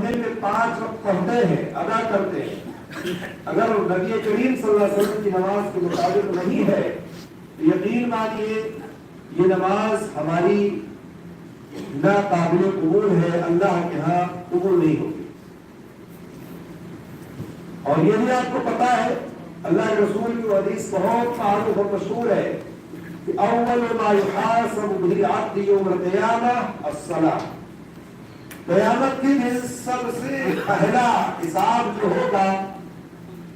دن میں 5 وقت پڑھتے ہیں، ادا کرتے ہیں، اگر نبی کریم صلی اللہ علیہ وسلم کی نماز کے مطابق نہیں ہے تو یقین مانیے یہ نماز ہماری نہ قابل قبول ہے، اللہ کے ہاں قبول نہیں ہوگی۔ اور یہ بھی آپ کو پتا ہے اللہ کے رسول کی حدیث بہت معروف اور مشہور ہے کہ اول ما یحاسب به العبد یوم القیامہ الصلاۃ، قیامت کے دن سب سے پہلا حساب جو ہوگا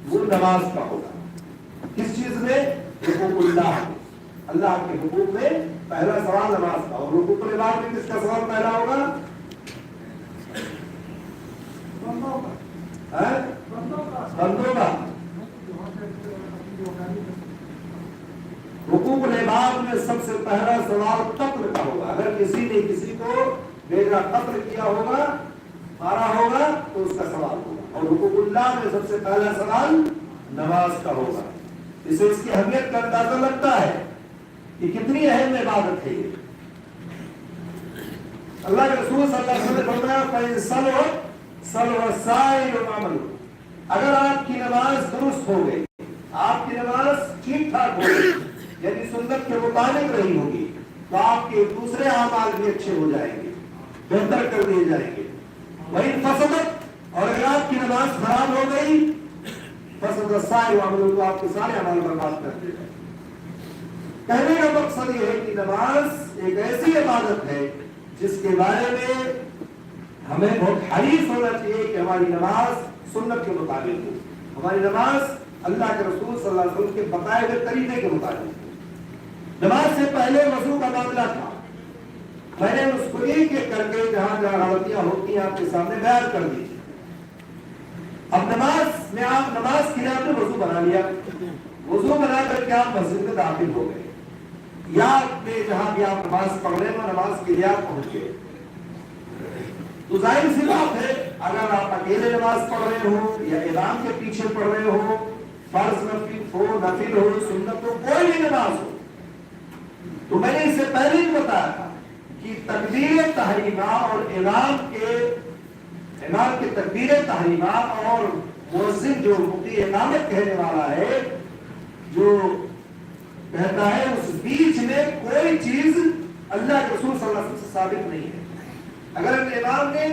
وہ نماز کا ہوگا۔ کس چیز میں؟ حقوق اللہ کے حقوق میں پہلا سوال نماز کا، اور حقوق العباد میں کس کا سوال پہلا ہوگا؟ بندوں کا۔ حقوق العباد میں سب سے پہلا سوال قتل کا ہوگا۔ اگر کسی نے کسی کو بغیر قتل کیا ہوگا، مارا ہوگا تو اس کا سوال ہوگا۔ اور حقوق اللہ میں سب سے پہلا سوال نماز کا ہوگا۔ اسے اس کی اہمیت کا اندازہ لگتا ہے کہ کتنی اہم عبادت ہے یہ۔ اللہ کے رسول صلی اللہ علیہ وسلم نے فرمایا فَإِن صَلَوَا السَّائِلُ عَمَلُهُ، اگر آپ کی نماز درست ہو گئی، آپ کی نماز ٹھیک ٹھاک ہو گئی، یعنی سنت کے مطابق رہی ہوگی، تو آپ کے دوسرے اعمال بھی اچھے ہو جائیں گے، بہتر کر دیے جائیں گے۔ وَإِن فَسَدَتْ، اور اگر آپ کی نماز خراب ہو گئی، فَسَدَ السَّائِلُ عَمَلُهُ، تو آپ کے سارے اعمال برباد کر دیے جائیں گے۔ کہنے کا مقصد یہ ہے کہ نماز ایک ایسی عبادت ہے جس کے بارے میں ہمیں بہت حریص ہونا چاہیے کہ ہماری نماز سنت کے مطابق ہو، ہماری نماز اللہ کے رسول صلی اللہ علیہ وسلم کے بتائے ہوئے طریقے کے مطابق ہو۔ نماز سے پہلے وضو کا معاملہ تھا، میں نے اس کو ایک ایک کر کے جہاں جہاں غلطیاں ہوتی ہیں آپ کے سامنے بیان کر دی۔ اب نماز میں آپ نماز کے لیے آپ نے وضو بنا لیا، وضو بنا کر کے آپ مسجد میں داخل ہو گئے، یا میں جہاں بھی آپ نماز پڑھ رہے ہیں نماز کے لیے آپ پہنچ گئے، تو ظاہر سی بات ہے اگر آپ اکیلے نماز پڑھ رہے ہو یا امام کے پیچھے پڑھ رہے ہو، فرض نفل ہو سنت ہو، کوئی بھی نماز ہو، تو میں نے اس سے پہلے ہی بتایا تھا کہ تکبیر تحریمہ اور امام کے تکبیر تحریمہ اور مؤذن جو مفتی امامت کہنے والا ہے جو کہتا ہے اس بیچ میں کوئی چیز اللہ کے رسول صلی اللہ علیہ وسلم سے ثابت نہیں ہے۔ اگر امام نے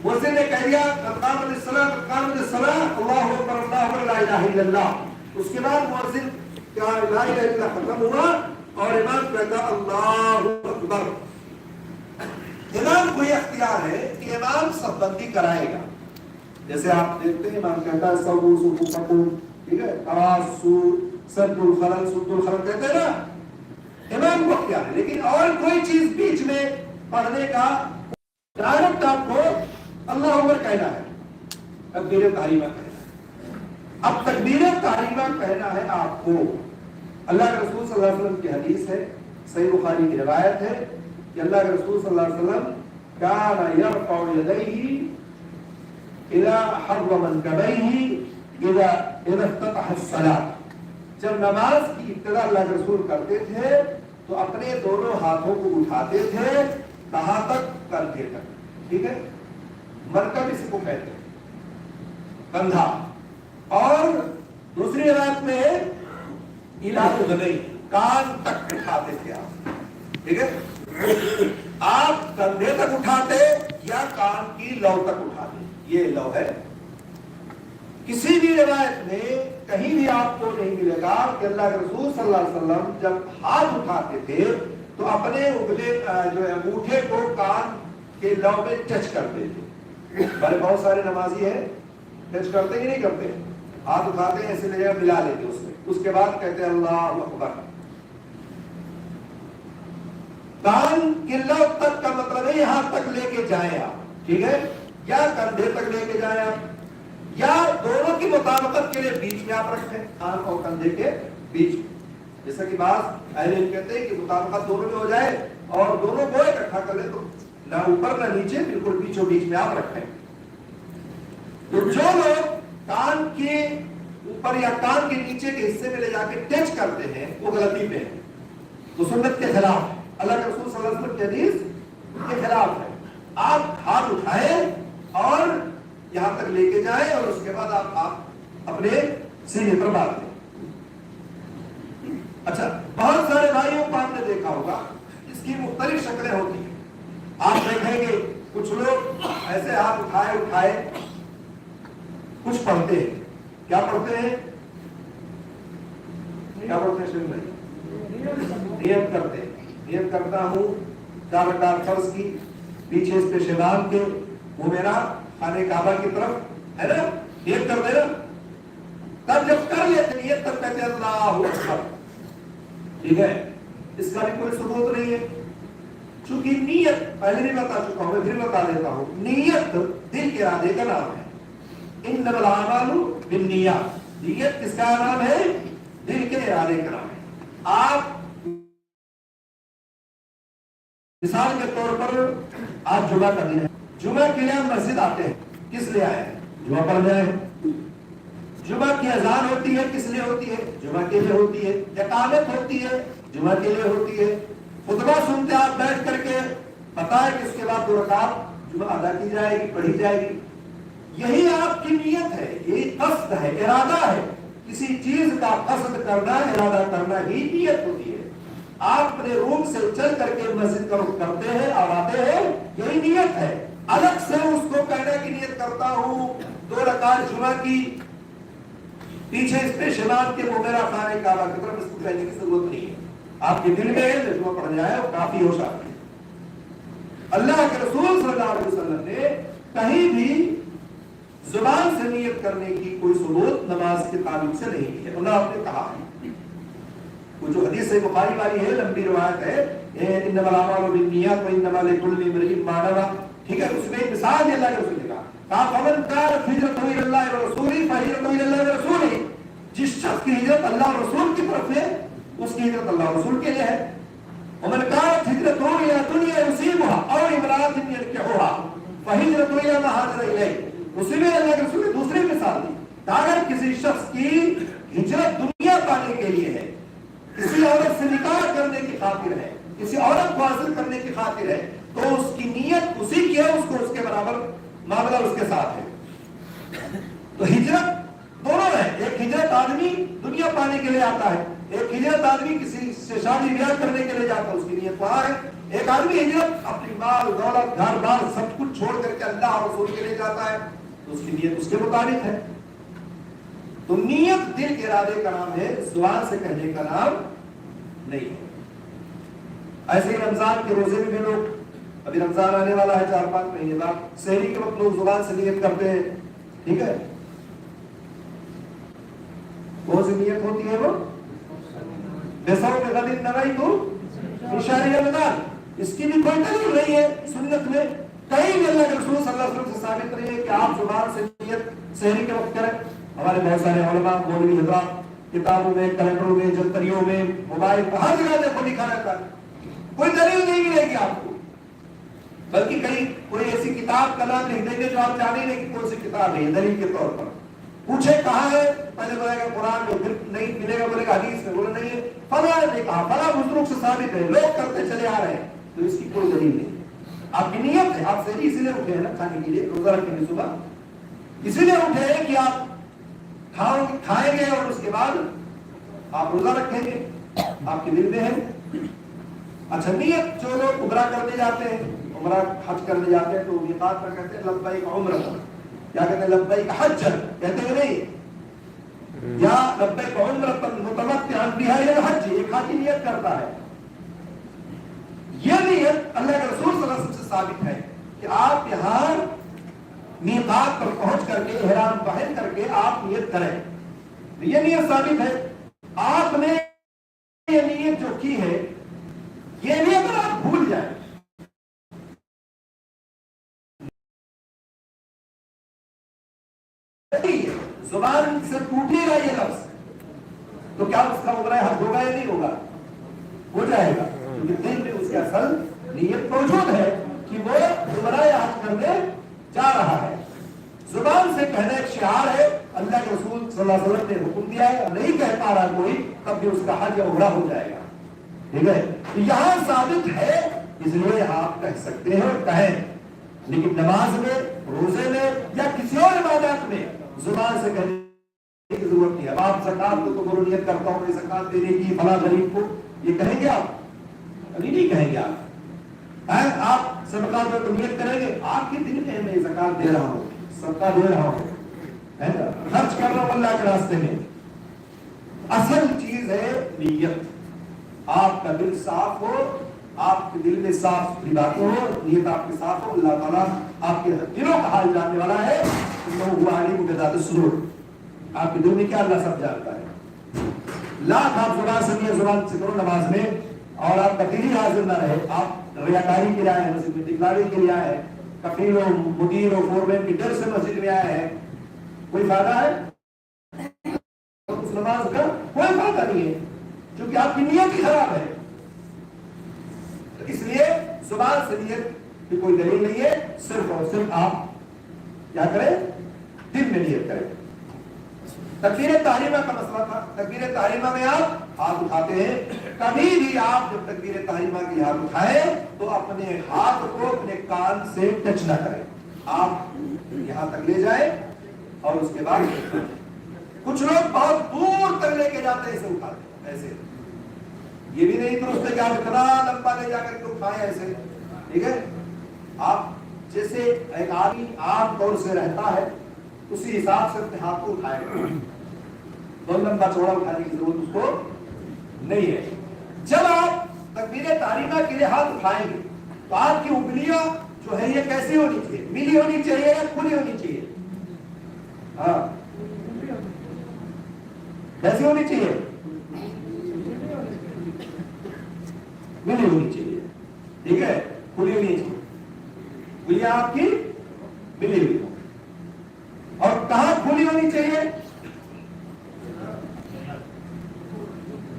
مؤذن نے کہہ دیا قامت الصلاۃ اللہ اکبر اللہ اکبر لا الہ الا اللہ، اس کے بعد مؤذن کا لا الہ الا اللہ ختم ہوا اور امام کہتا اللہ اکبر، امام کو یہ اختیار ہے کہ امام سب بندی کرائے گا۔ جیسے آپ دیکھتے ہیں امام کہتا ہے سووا صفوفکم، ٹھیک ہے، تراصوا سد الخلل سد الخلل کہتے ہیں نا، امام کو اختیار ہے، لیکن اور کوئی چیز بیچ میں پڑھنے کا ڈائریکٹ آپ کو اللہ اکبر کہنا ہے، تکبیر تحریمہ کہنا ہے۔ اب تکبیر تحریمہ کہنا ہے آپ کو، اللہ کے رسول صلی اللہ علیہ وسلم کی حدیث ہے، صحیح بخاری کی روایت ہے کہ اللہ کے رسول صلی اللہ علیہ وسلم کان یرفع یدیہ الی حظو منکبیہ اذا افتتح الصلاۃ، جب نماز کی ابتدا اللہ کے رسول کرتے تھے تو اپنے دونوں ہاتھوں کو اٹھاتے تھے کہاں تک؟ کندھے تک، ٹھیک ہے، مرکب اس کو کہتے ہیں کندھا، اور دوسری روایت میں الی اذنیہ، کان تک اٹھاتے تھے آپ، ٹھیک ہے، آپ کندھے تک اٹھاتے یا کان کی لو تک اٹھاتے، یہ لو ہے۔ کسی بھی روایت میں کہیں بھی آپ کو نہیں ملے گا کہ اللہ کے رسول صلی اللہ علیہ وسلم جب ہاتھ اٹھاتے تھے تو اپنے اگلے جو انگوٹھے کو کان کے لو میں ٹچ کرتے تھے۔ بہت سارے نمازی ہیں ٹچ کرتے ہی نہیں کرتے، ہاتھ اٹھاتے ہیں ایسے لے جا ملا لیتے اس میں، اس کے بعد کہتے ہیں اللہ اکبر۔ کان کے لو تک کا مطلب ہے یہاں تک لے کے جائیں آپ، ٹھیک ہے، یا کندھے تک لے کے جائیں آپ، یا دونوں کی مطابقت کے لیے بیچ میں آپ رکھیں، کان اور کندھے کے بیچ میں، جیسا کہ بعض اہل علم کہتے ہیں کہ مطابقت دونوں میں ہو جائے اور دونوں کو اکٹھا کر لیں تو نہ اوپر نہ نیچے، بالکل بیچوں بیچ میں آپ رکھیں۔ تو جو لوگ کان کے اوپر یا کان کے نیچے کے حصے میں لے جا کے ٹچ کرتے ہیں وہ غلطی پہ ہے، تو سنت کے خلاف ہے، اللہ کے رسول صلی اللہ علیہ وسلم کی حدیث کے خلاف ہے۔ آپ ہاتھ اٹھائیں یہاں تک لے کے جائیں اور اس کے بعد آپ اپنے سینے پر باندھ دیں. اچھا بہت سارے بھائیوں کو آپ نے دیکھا ہوگا اس کی مختلف شکلیں ہوتی ہیں. آپ دیکھیں گے کچھ لوگ ایسے ہاتھ اٹھائے کچھ پڑھتے ہیں. کیا پڑھتے ہیں؟ نیت کرتے ہیں. نیت کرتا ہوں 4 رکعت فرض کی، پیچھے اس پہ شمال کے وہ میرا خانہ کعبہ کی طرف ہے نا، نیت کر دے نا. تب جب کر لیتے نیت تب کہتے اللہ اکبر. ٹھیک ہے، اس کا بھی کوئی ثبوت نہیں ہے. چونکہ نیت پہلے بھی بتا چکا ہوں، میں پھر بتا دیتا ہوں. نیت دل کے ارادے کا نام ہے. انما الاعمال بالنیات. نیت کس کا نام ہے؟ دل کے ارادے کا نام ہے. آپ مثال کے طور پر آج جمعہ کا دن ہے، جمعہ کے لیے ہم مسجد آتے ہیں. کس لیے آئے ہیں؟ جمعہ پڑھنے آئے ہیں. جمعہ کی اذان ہوتی ہے کس لیے ہوتی ہے؟ جمعہ کے لیے ہوتی ہے. اقامت ہوتی ہے جمعہ کے لیے ہوتی ہے. خطبہ سنتے آپ بیٹھ کر کے، پتا ہے کہ اس کے بعد 2 رکعت جمعہ ادا کی جائے گی، پڑھی جائے گی. یہی آپ کی نیت ہے، یہی قصد ہے، ارادہ ہے. کسی چیز کا قصد کرنا، ارادہ کرنا ہی نیت ہوتی ہے. آپ اپنے روم سے چل کر کے مسجد کا رخ کرتے ہیں اور آتے ہیں، یہی نیت ہے. الگ سے اس کو کہنا کہ نیت کرتا ہوں 2 رکعت جمعہ کی، پیچھے اس پہ شمال کے وہ میرا خانہ کعبہ کی طرف، اس کو کہنے کی ضرورت نہیں ہے. آپ کے دل میں ہے جو جمعہ پڑھ جائے وہ کافی ہو سکتا ہے. اللہ کے رسول صلی اللہ علیہ وسلم نے کہیں بھی زبان سے نیت کرنے کی کوئی ثبوت نماز کے تعلق سے نہیں ہے. انہوں نے آپ نے کہا وہ جو حدیث بخاری والی ہے، لمبی روایت ہے، انما الاعمال بالنیات وانما لكل امرئ ما نوى. ٹھیک ہے، اس میں ایک مثال دی اللہ کے رسول نے کہا فمن كانت هجرته الى الله ورسوله فهجرته الى الله ورسوله. جس شخص کی ہجرت اللہ اور رسول کی طرف ہے اس کی ہجرت اللہ اور رسول کے لیے ہے. ومن كانت هجرته الى دنيا يصيبها او امرأة ينكحها فهجرته الى ما هاجر اليه. اسی میں اللہ کے رسول نے دوسری مثال دی. اگر کسی شخص کی ہجرت دنیا پانے کے لیے ہے، کسی عورت سے نکاح کرنے کی خاطر ہے، کسی عورت کو حاصل کرنے کی خاطر ہے، تو اس کی نیت اسی کی ہے، اس کو اس کے برابر معاملہ اس کے ساتھ ہے. تو ہجرت دونوں ہے. ایک ہجرت آدمی دنیا پانے کے لیے آتا ہے، ایک ہجرت آدمی کسی سے شادی بیاہ کرنے کے لیے جاتا ہے، اس کی نیت وہاں ہے. ایک آدمی ہجرت اپنی مال دولت گھر بار سب کچھ چھوڑ کر کے اللہ اور رسول کے لیے جاتا ہے، تو اس کی نیت اس کے مطابق ہے. تو نیت دل کے ارادے کا نام ہے، زبان سے کہنے کا نام نہیں ہے. ایسے ہی رمضان کے روزے میں بھی لوگ، ابھی رمضان آنے والا ہے 4-5 مہینے بعد، سحری کے وقت لوگ زبان سے نیت کرتے ہیں. ٹھیک ہے، کون سی نیت ہوتی ہے وہ؟ بِصَوْمِ غَدٍ نَوَيْتُ فِي شَهْرِ رمضان. اس کی بھی کوئی دلیل نہیں ہے سنت میں. کہیں بھی اللہ کے رسول صلی اللہ علیہ وسلم سے ثابت نہیں ہے کہ آپ زبان سے نیت سحری کے وقت کریں. ہمارے بہت سارے علماء مولوی حضرات کتابوں میں، کیلنڈروں میں، جنتریوں میں، موبائل پر ہر جگہ دیکھو لکھا رہتا ہے. کوئی دلیل نہیں ملے گی آپ کو، بلکہ کہیں کوئی ایسی کتاب کا نام لکھ دیں گے جو آپ جانے نہیں کہ کون سی کتاب ہے دلیل کے طور پر. پوچھے کہاں ہے، پہلے بولے گا قرآن میں، پھر نہیں ملے گا بولے گا حدیث میں، بولے نہیں ہے فلاں نے کہا، فلاں بزرگ سے ثابت ہے، لوگ کرتے چلے آ رہے ہیں. تو اس کی کوئی دلیل نہیں. آپ کی نیت ہے، آپ صحیح اسی لیے اٹھے ہیں نا کھانے کے لیے، روزہ رکھیں گے صبح، اسی لیے اٹھے ہیں کہ آپ کھائیں گے اور اس کے بعد آپ روزہ رکھیں گے. آپ کے دل میں ہے. اچھا نیت جو لوگ عمرہ کرنے جاتے ہیں، عمرہ حج کرنے جاتے ہیں، تو میقات پر کہتے ہیں لبیک عمرہ، یا کہتے ہیں لبیک حج، کہتے ہیں نہیں، یا لبیک عمرہ متمتعا بہا الی الحج، ایک حج نیت کرتا ہے. یہ نیت اللہ کے رسول صلی اللہ علیہ وسلم سے ثابت ہے کہ آپ یہاں میقات پر پہنچ کر کے احرام پہن کر کے آپ نیت کریں. یہ نیت ثابت ہے. آپ نے یہ نیت جو کی ہے، یہ نیت اگر آپ بھول جائیں، زبان سے ٹوٹے گا یہ لفظ، تو کیا اس کا عمرہ حج ہوگا یا نہیں ہوگا؟ ہو جائے گا، کیونکہ دل میں اس کی اصل نیت موجود ہے کہ وہ عمرہ یا حج کرنے جا رہا ہے. زبان سے کہنا ایک شعار ہے، اللہ کے رسول صلی اللہ علیہ وسلم نے حکم دیا ہے، نہیں کہہ پا رہا کوئی تب بھی اس کا حج یا عمرہ ہو جائے گا. ٹھیک ہے، یہاں ثابت ہے اس لیے آپ کہہ سکتے ہیں اور کہیں. لیکن نماز میں، روزے میں یا کسی اور سے کہنے کی ضرورت نہیں ہے. اب آپ زکات تو بولو نیت کرتا ہوں میں زکات دینے کی فلاں غریب کو, یہ کہیں گے آپ؟ ابھی نہیں کہیں گے آپ صدقہ جو تو نیت کریں گے آپ کے دل میں میں زکات دے رہا ہوں, صدقہ دے رہا ہوں, ہے نا, خرچ کر رہا ہوں اللہ کے راستے میں. اصل چیز ہے نیت. آپ کا دل صاف ہو, آپ کے دل میں صاف ستھری باتیں ہو, نیت آپ کے صاف ہو, اللہ تعالیٰ آپ کے دلوں کا حال جاننے والا ہے. وہ علیم بذات الصدور, آپ کے دل میں کیا اللہ سب جانتا ہے. لاکھ آپ زبان سے نیت زبان سے کرو نماز میں, اور آپ کا دل ہی حاضر نہ رہے, آپ ریاکاری کے لیے آئے ہیں, مسجد میں دکھلاوے کے لیے آئے ہیں, کفیل ہو مدیر ہو فورمین کی ڈر سے مسجد میں آئے ہیں, کوئی فائدہ ہے اس نماز کا؟ کوئی فائدہ نہیں ہے, کیونکہ آپ کی نیت ہی خراب ہے. اس لیے زبان سے نیت کی کوئی دلیل نہیں ہے, صرف اور صرف آپ کیا کریں, دل میں نیت کریں. تکبیر تحریمہ کا مسئلہ تھا. تکبیر تحریمہ میں آپ ہاتھ اٹھاتے ہیں, کبھی بھی آپ جب تکبیر تحریمہ کے ہاتھ اٹھائیں تو اپنے ہاتھ کو اپنے کان سے ٹچ نہ کریں, آپ یہاں تک لے جائیں اور اس کے بعد کچھ لوگ بہت دور تک لے کے جاتے ہیں, اسے اٹھاتے ہیں ایسے, یہ بھی نہیں درست ہے کہ آپ اتنا لمبا لے جا کر کے اٹھائیں ایسے, ٹھیک ہے. آپ جیسے ایک آدمی عام طور سے رہتا ہے اسی حساب سے اپنے ہاتھ کو اٹھائے گا, بہت لمبا چوڑا اٹھانے کی ضرورت اس کو نہیں ہے. جب آپ تکبیر تحریمہ کے لیے ہاتھ اٹھائیں گے تو آپ کی انگلیاں جو ہے یہ کیسی ہونی چاہیے, ملی ہونی چاہیے یا کھلی ہونی چاہیے؟ ہاں کیسی ہونی چاہیے؟ ملی ہونی چاہیے, ٹھیک ہے, کھلی ہونی چاہیے. انگلیاں آپ کی ملی ہوئی, اور کہاں کھلی ہونی چاہیے؟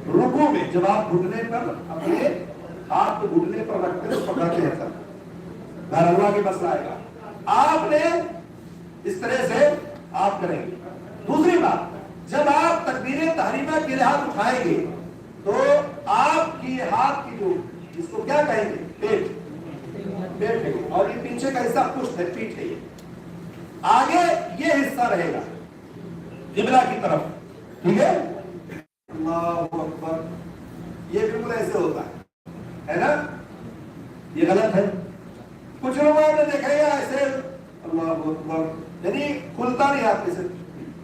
رکوع میں. جب آپ گھٹنے پر اپنے ہاتھ کو گھٹنے پر رکھتے ہیں پکڑتے ہیں, سب گھر اللہ کے مسئلہ آئے گا, آپ نے اس طرح سے آپ کریں گے. دوسری بات, جب آپ تکبیر تحریمہ کے لیے ہاتھ اٹھائیں گے تو آپ کی ہاتھ کی جو جس کو کیا کہیں گے, پیٹ, پیٹ ہے, اور یہ پیچھے کا حصہ پشت ہے, پیٹھ ہے, یہ آگے یہ حصہ رہے گا قبلہ کی طرف, ٹھیک ہے. اللہ اکبر, یہ بالکل ایسے ہوتا ہے نا, یہ غلط ہے. کچھ لوگوں نے دیکھا ایسے اللہ اکبر, یعنی کھلتا نہیں آپ سے,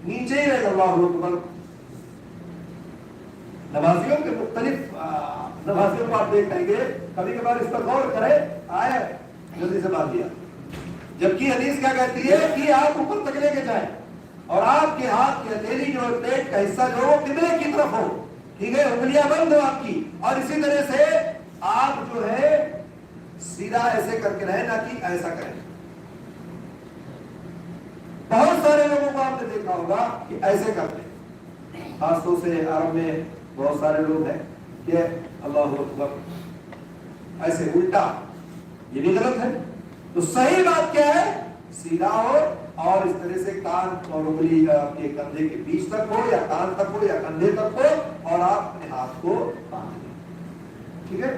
نیچے ہی رہے گا اللہ اکبر. نمازیوں کے مختلف نمازیوں کو آپ دیکھیں گے, کبھی کبھار اس پر غور کریں, آئے جلدی سے بات دیا, جبکہ حدیث کیا کہتی ہے کہ آپ اوپر تک لے کے جائیں اور آپ کے ہاتھ کی ہتھیلی جو پیٹ کا حصہ جو قبلے کی طرف ہو, ٹھیک ہے, انگلیاں بند ہو آپ کی, اور اسی طرح سے آپ جو ہے سیدھا ایسے کر کے رہے, نہ کہ ایسا کریں. بہت سارے لوگوں کو آپ نے دیکھا ہوگا کہ ایسے کرتے ہیں, خاص طور سے عرب میں بہت سارے لوگ ہیں کہ اللہ اکبر ایسے الٹا, یہ بھی غلط ہے. تو صحیح بات کیا ہے, سیدھا ہو اور اس طرح سے کان اور انگلی کے کندھے کے بیچ تک ہو, یا کان تک ہو, یا کندھے تک ہو, اور آپ اپنے ہاتھ کو باندھ لیں, ٹھیک ہے.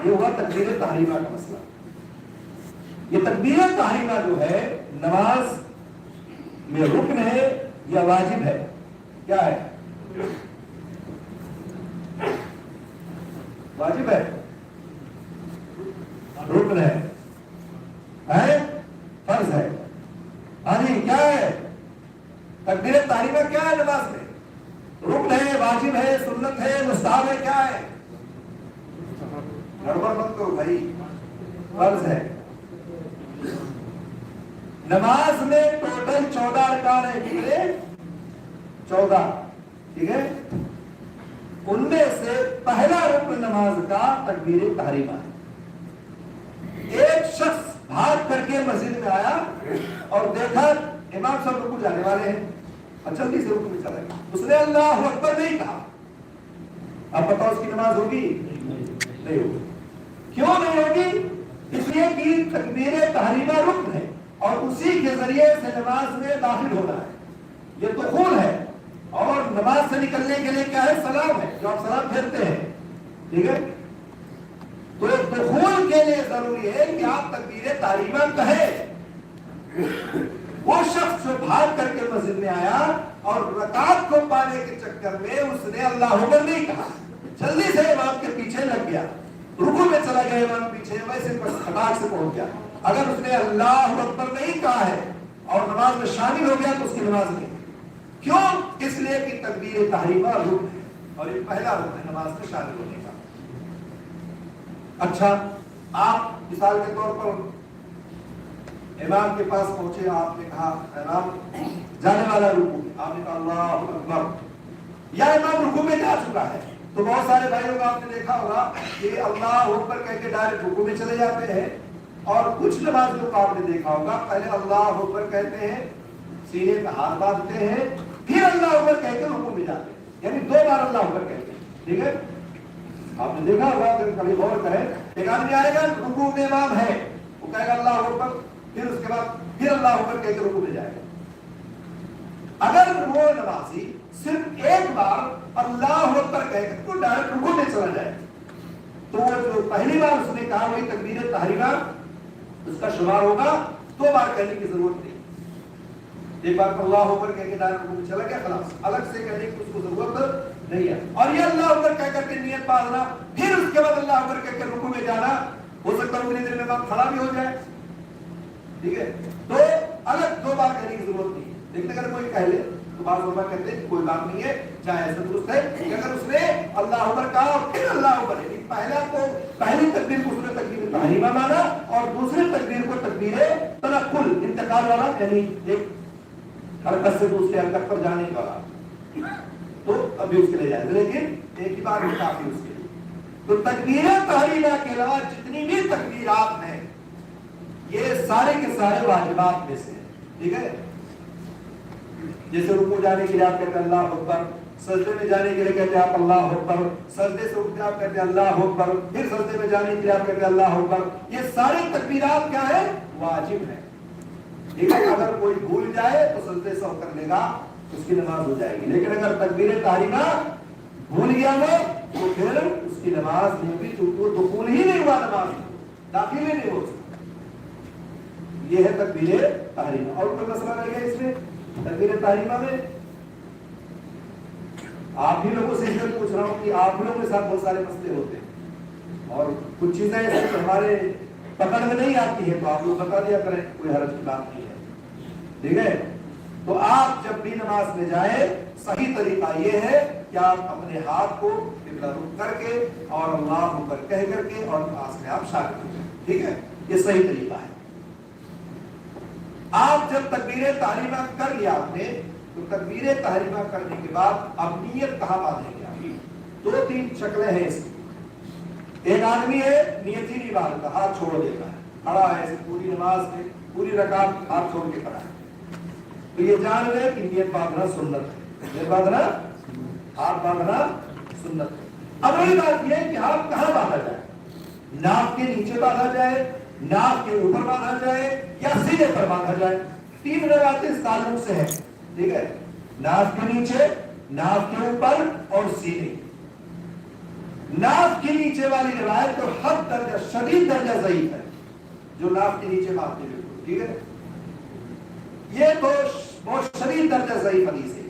یہ ہوا تکبیر تحریمہ کا مسئلہ. یہ تکبیر تحریمہ جو ہے نماز میں رکن ہے یا واجب ہے؟ کیا ہے؟ واجب ہے, رکن ہے, فرض ہے. ہاں جی, کیا ہے تکبیر تحریمہ؟ کیا ہے نماز میں؟ رکن ہے, واجب ہے, سنت ہے, مستحب ہے, کیا ہے؟ گڑبڑ مت کرو بھائی, فرض ہے. نماز میں ٹوٹل 14 ارکان ہیں, کتنے؟ 14, ٹھیک ہے. ان میں سے پہلا رکن نماز کا تکبیر تحریمہ ہے. ایک شخص بھاگ کر کے مسجد میں آیا اور دیکھا امام صاحب رکوع جانے والے ہیں, اور جلدی سے رکوع میں چلا گیا. اس نے اللہ اکبر نہیں کہا. اب بتاؤ اس کی نماز ہوگی؟ نہیں ہوگی. کیوں نہیں ہوگی؟ اس لیے کہ تکبیر تحریمہ رکن ہے اور اسی کے ذریعے سے نماز میں داخل ہونا ہے. یہ دخول ہے, اور نماز سے نکلنے کے لیے کیا ہے؟ سلام ہے, جو آپ سلام پھیرتے ہیں, ٹھیک ہے. تو دخول کے لیے ضروری ہے کہ آپ تکبیر تحریمہ کہیں. وہ شخص جو بھاگ کر کے مسجد میں آیا اور رکعت کو پانے کے چکر میں اس نے اللہ اکبر نہیں کہا، جلدی سے امام کے پیچھے لگ گیا، رکوع میں چلا گیا امام پیچھے، ویسے خطاق سے پہنچ گیا، اگر اس نے اللہ اکبر نہیں کہا ہے اور نماز میں شامل ہو گیا تو اس کی نماز نہیں، کیوں؟ اس لیے کہ تکبیر تحریمہ رکن ہے اور یہ پہلا رکن ہے نماز میں شامل ہونے کا۔ اچھا، آپ مثال کے طور پر امام کے پاس پہنچے، آپ نے کہا امام جانے والا رکوع، آپ نے کہا اللہ اکبر، یا امام رکوع میں جا چکا ہے، تو بہت سارے بھائیوں کو آپ نے دیکھا ہوگا کہ اللہ اکبر کہہ کے ڈائریکٹ رکوع میں چلے جاتے ہیں، اور کچھ نمازیوں کو آپ نے دیکھا ہوگا پہلے اللہ اکبر کہتے ہیں، سینے پہ ہاتھ باندھتے ہیں، پھر اللہ اکبر کہہ کے رکوع میں جاتے ہیں، یعنی 2 بار اللہ اکبر کہتے ہیں، ٹھیک ہے؟ آپ نے دیکھا ہوگا، اگر کبھی غور کریں، ایک آدمی آئے گا رکوع میں امام ہے، وہ کہے گا اللہ اکبر، پھر اس کے بعد پھر اللہ اکبر کہہ کے رکوع میں جائے گا۔ اگر وہ نمازی صرف ایک بار اللہ اکبر کہہ کے تو ڈائریکٹ رکوع میں چلا جائے تو وہ جو پہلی بار اس نے کہا وہی تکبیر تحریمہ اس کا شمار ہوگا، 2 بار کہنے کی ضرورت نہیں، ایک بار اللہ اکبر کہہ کے ڈائریکٹ رکوع میں چلا گیا، خلاص، الگ سے کہنے کی اس کو ضرورت نہیں ہے۔ اور یہ اللہ اکبر کہہ کر کے نیت باندھنا، پھر اس کے بعد اللہ اکبر کہہ کے رکوع میں جانا، ہو سکتا ہے اتنی دیر میں امام کھڑا بھی ہو جائے، ٹھیک ہے؟ تو الگ 2 بار کہنے کی ضرورت نہیں ہے، لیکن اگر کوئی کہہ لے تو بعض علماء کہتے ہیں کوئی بات نہیں ہے، چاہے ایسا درست ہے کہ اگر اس نے اللہ اکبر کہا اور پھر اللہ اکبر، یعنی پہلی تکبیر کو اس نے تکبیر تحریمہ مانا اور دوسری تکبیر کو تکبیر تنقل، انتقال والا، یعنی ایک حرکت سے دوسری حرکت پر جانے والا، تو ابھی اس کے لیے جائے، لیکن ایک ہی بار کافی اس کے لیے۔ تو تکبیر تحریمہ کے علاوہ جتنی بھی تکبیرات ہیں یہ سارے کے سارے واجبات میں سے ہیں، ٹھیک ہے؟ جیسے رکوع جانے کے لیے آپ کہتے ہیں اللہ اکبر، سجدے میں جانے کے لیے کہتے ہیں آپ اللہ اکبر، سجدے سے اٹھتے آپ کہتے ہیں اللہ اکبر، پھر سجدے میں جانے کے لیے آپ کہتے ہیں اللہ اکبر، یہ ساری تکبیرات کیا ہے؟ واجب ہے، ٹھیک ہے؟ اگر کوئی بھول جائے تو سجدے سے کر لے گا، اس کی نماز ہو جائے گی، لیکن اگر تکبیر تحریمہ بھول گیا وہ تو پھر اس کی نماز نہیں ہوگی، چونکہ وہ دخول ہی نہیں ہوا، نماز داخل ہی نہیں ہو سکتا۔ یہ ہے تکبیر تحریمہ۔ اور کوئی مسئلہ رہ گیا اس میں تکبیر تحریمہ میں؟ آپ ہی لوگوں سے پوچھ رہا ہوں کہ آپ لوگوں کے ساتھ بہت سارے مسئلے ہوتے ہیں اور کچھ چیزیں ایسے ہمارے پکڑ میں نہیں آتی ہے تو آپ لوگ بتا دیا کریں، کوئی حرج کی بات نہیں ہے، ٹھیک ہے؟ تو آپ جب بھی نماز میں جائیں صحیح طریقہ یہ ہے کہ آپ اپنے ہاتھ کو قبلہ رخ کر کے اور اللہ اکبر کہہ کر کے اور نماز میں آپ شامل ہو جائیں، ٹھیک ہے؟ یہ صحیح طریقہ ہے۔ آپ جب تکبیر تحریمہ کر لیا آپ نے تو تکبیر تحریمہ کرنے کے بعد اب نیت کہاں باندھیں گے؟ 2-3 شکلیں ہیں اس کی۔ ایک آدمی ہے نیت ہی نہیں باندھتا، ہاتھ چھوڑ دیتا ہے، کھڑا ہے ایسے پوری نماز میں پوری رکعت ہاتھ چھوڑ کے کھڑا ہے، تو یہ جان لے کہ نیت باندھنا سنت ہے، نیت باندھنا، ہاتھ باندھنا سنت ہے۔ اب وہی بات یہ ہے کہ ہاتھ کہاں باندھا جائے؟ ناک کے نیچے باندھا جائے، ناک کے اوپر باندھا جائے یا سینے پر باندھا جائے؟ 3 روایتیں اس تعلق سے ہیں، ٹھیک ہے؟ ناک کے نیچے، ناک کے اوپر اور سینے۔ ناک کے نیچے والی روایت تو حد درجہ شدید درجہ ضعیف ہے، جو ناک کے نیچے باندھتے ہیں، ٹھیک ہے؟ یہ تو بہت شدید درجہ ضعیف حدیث ہے۔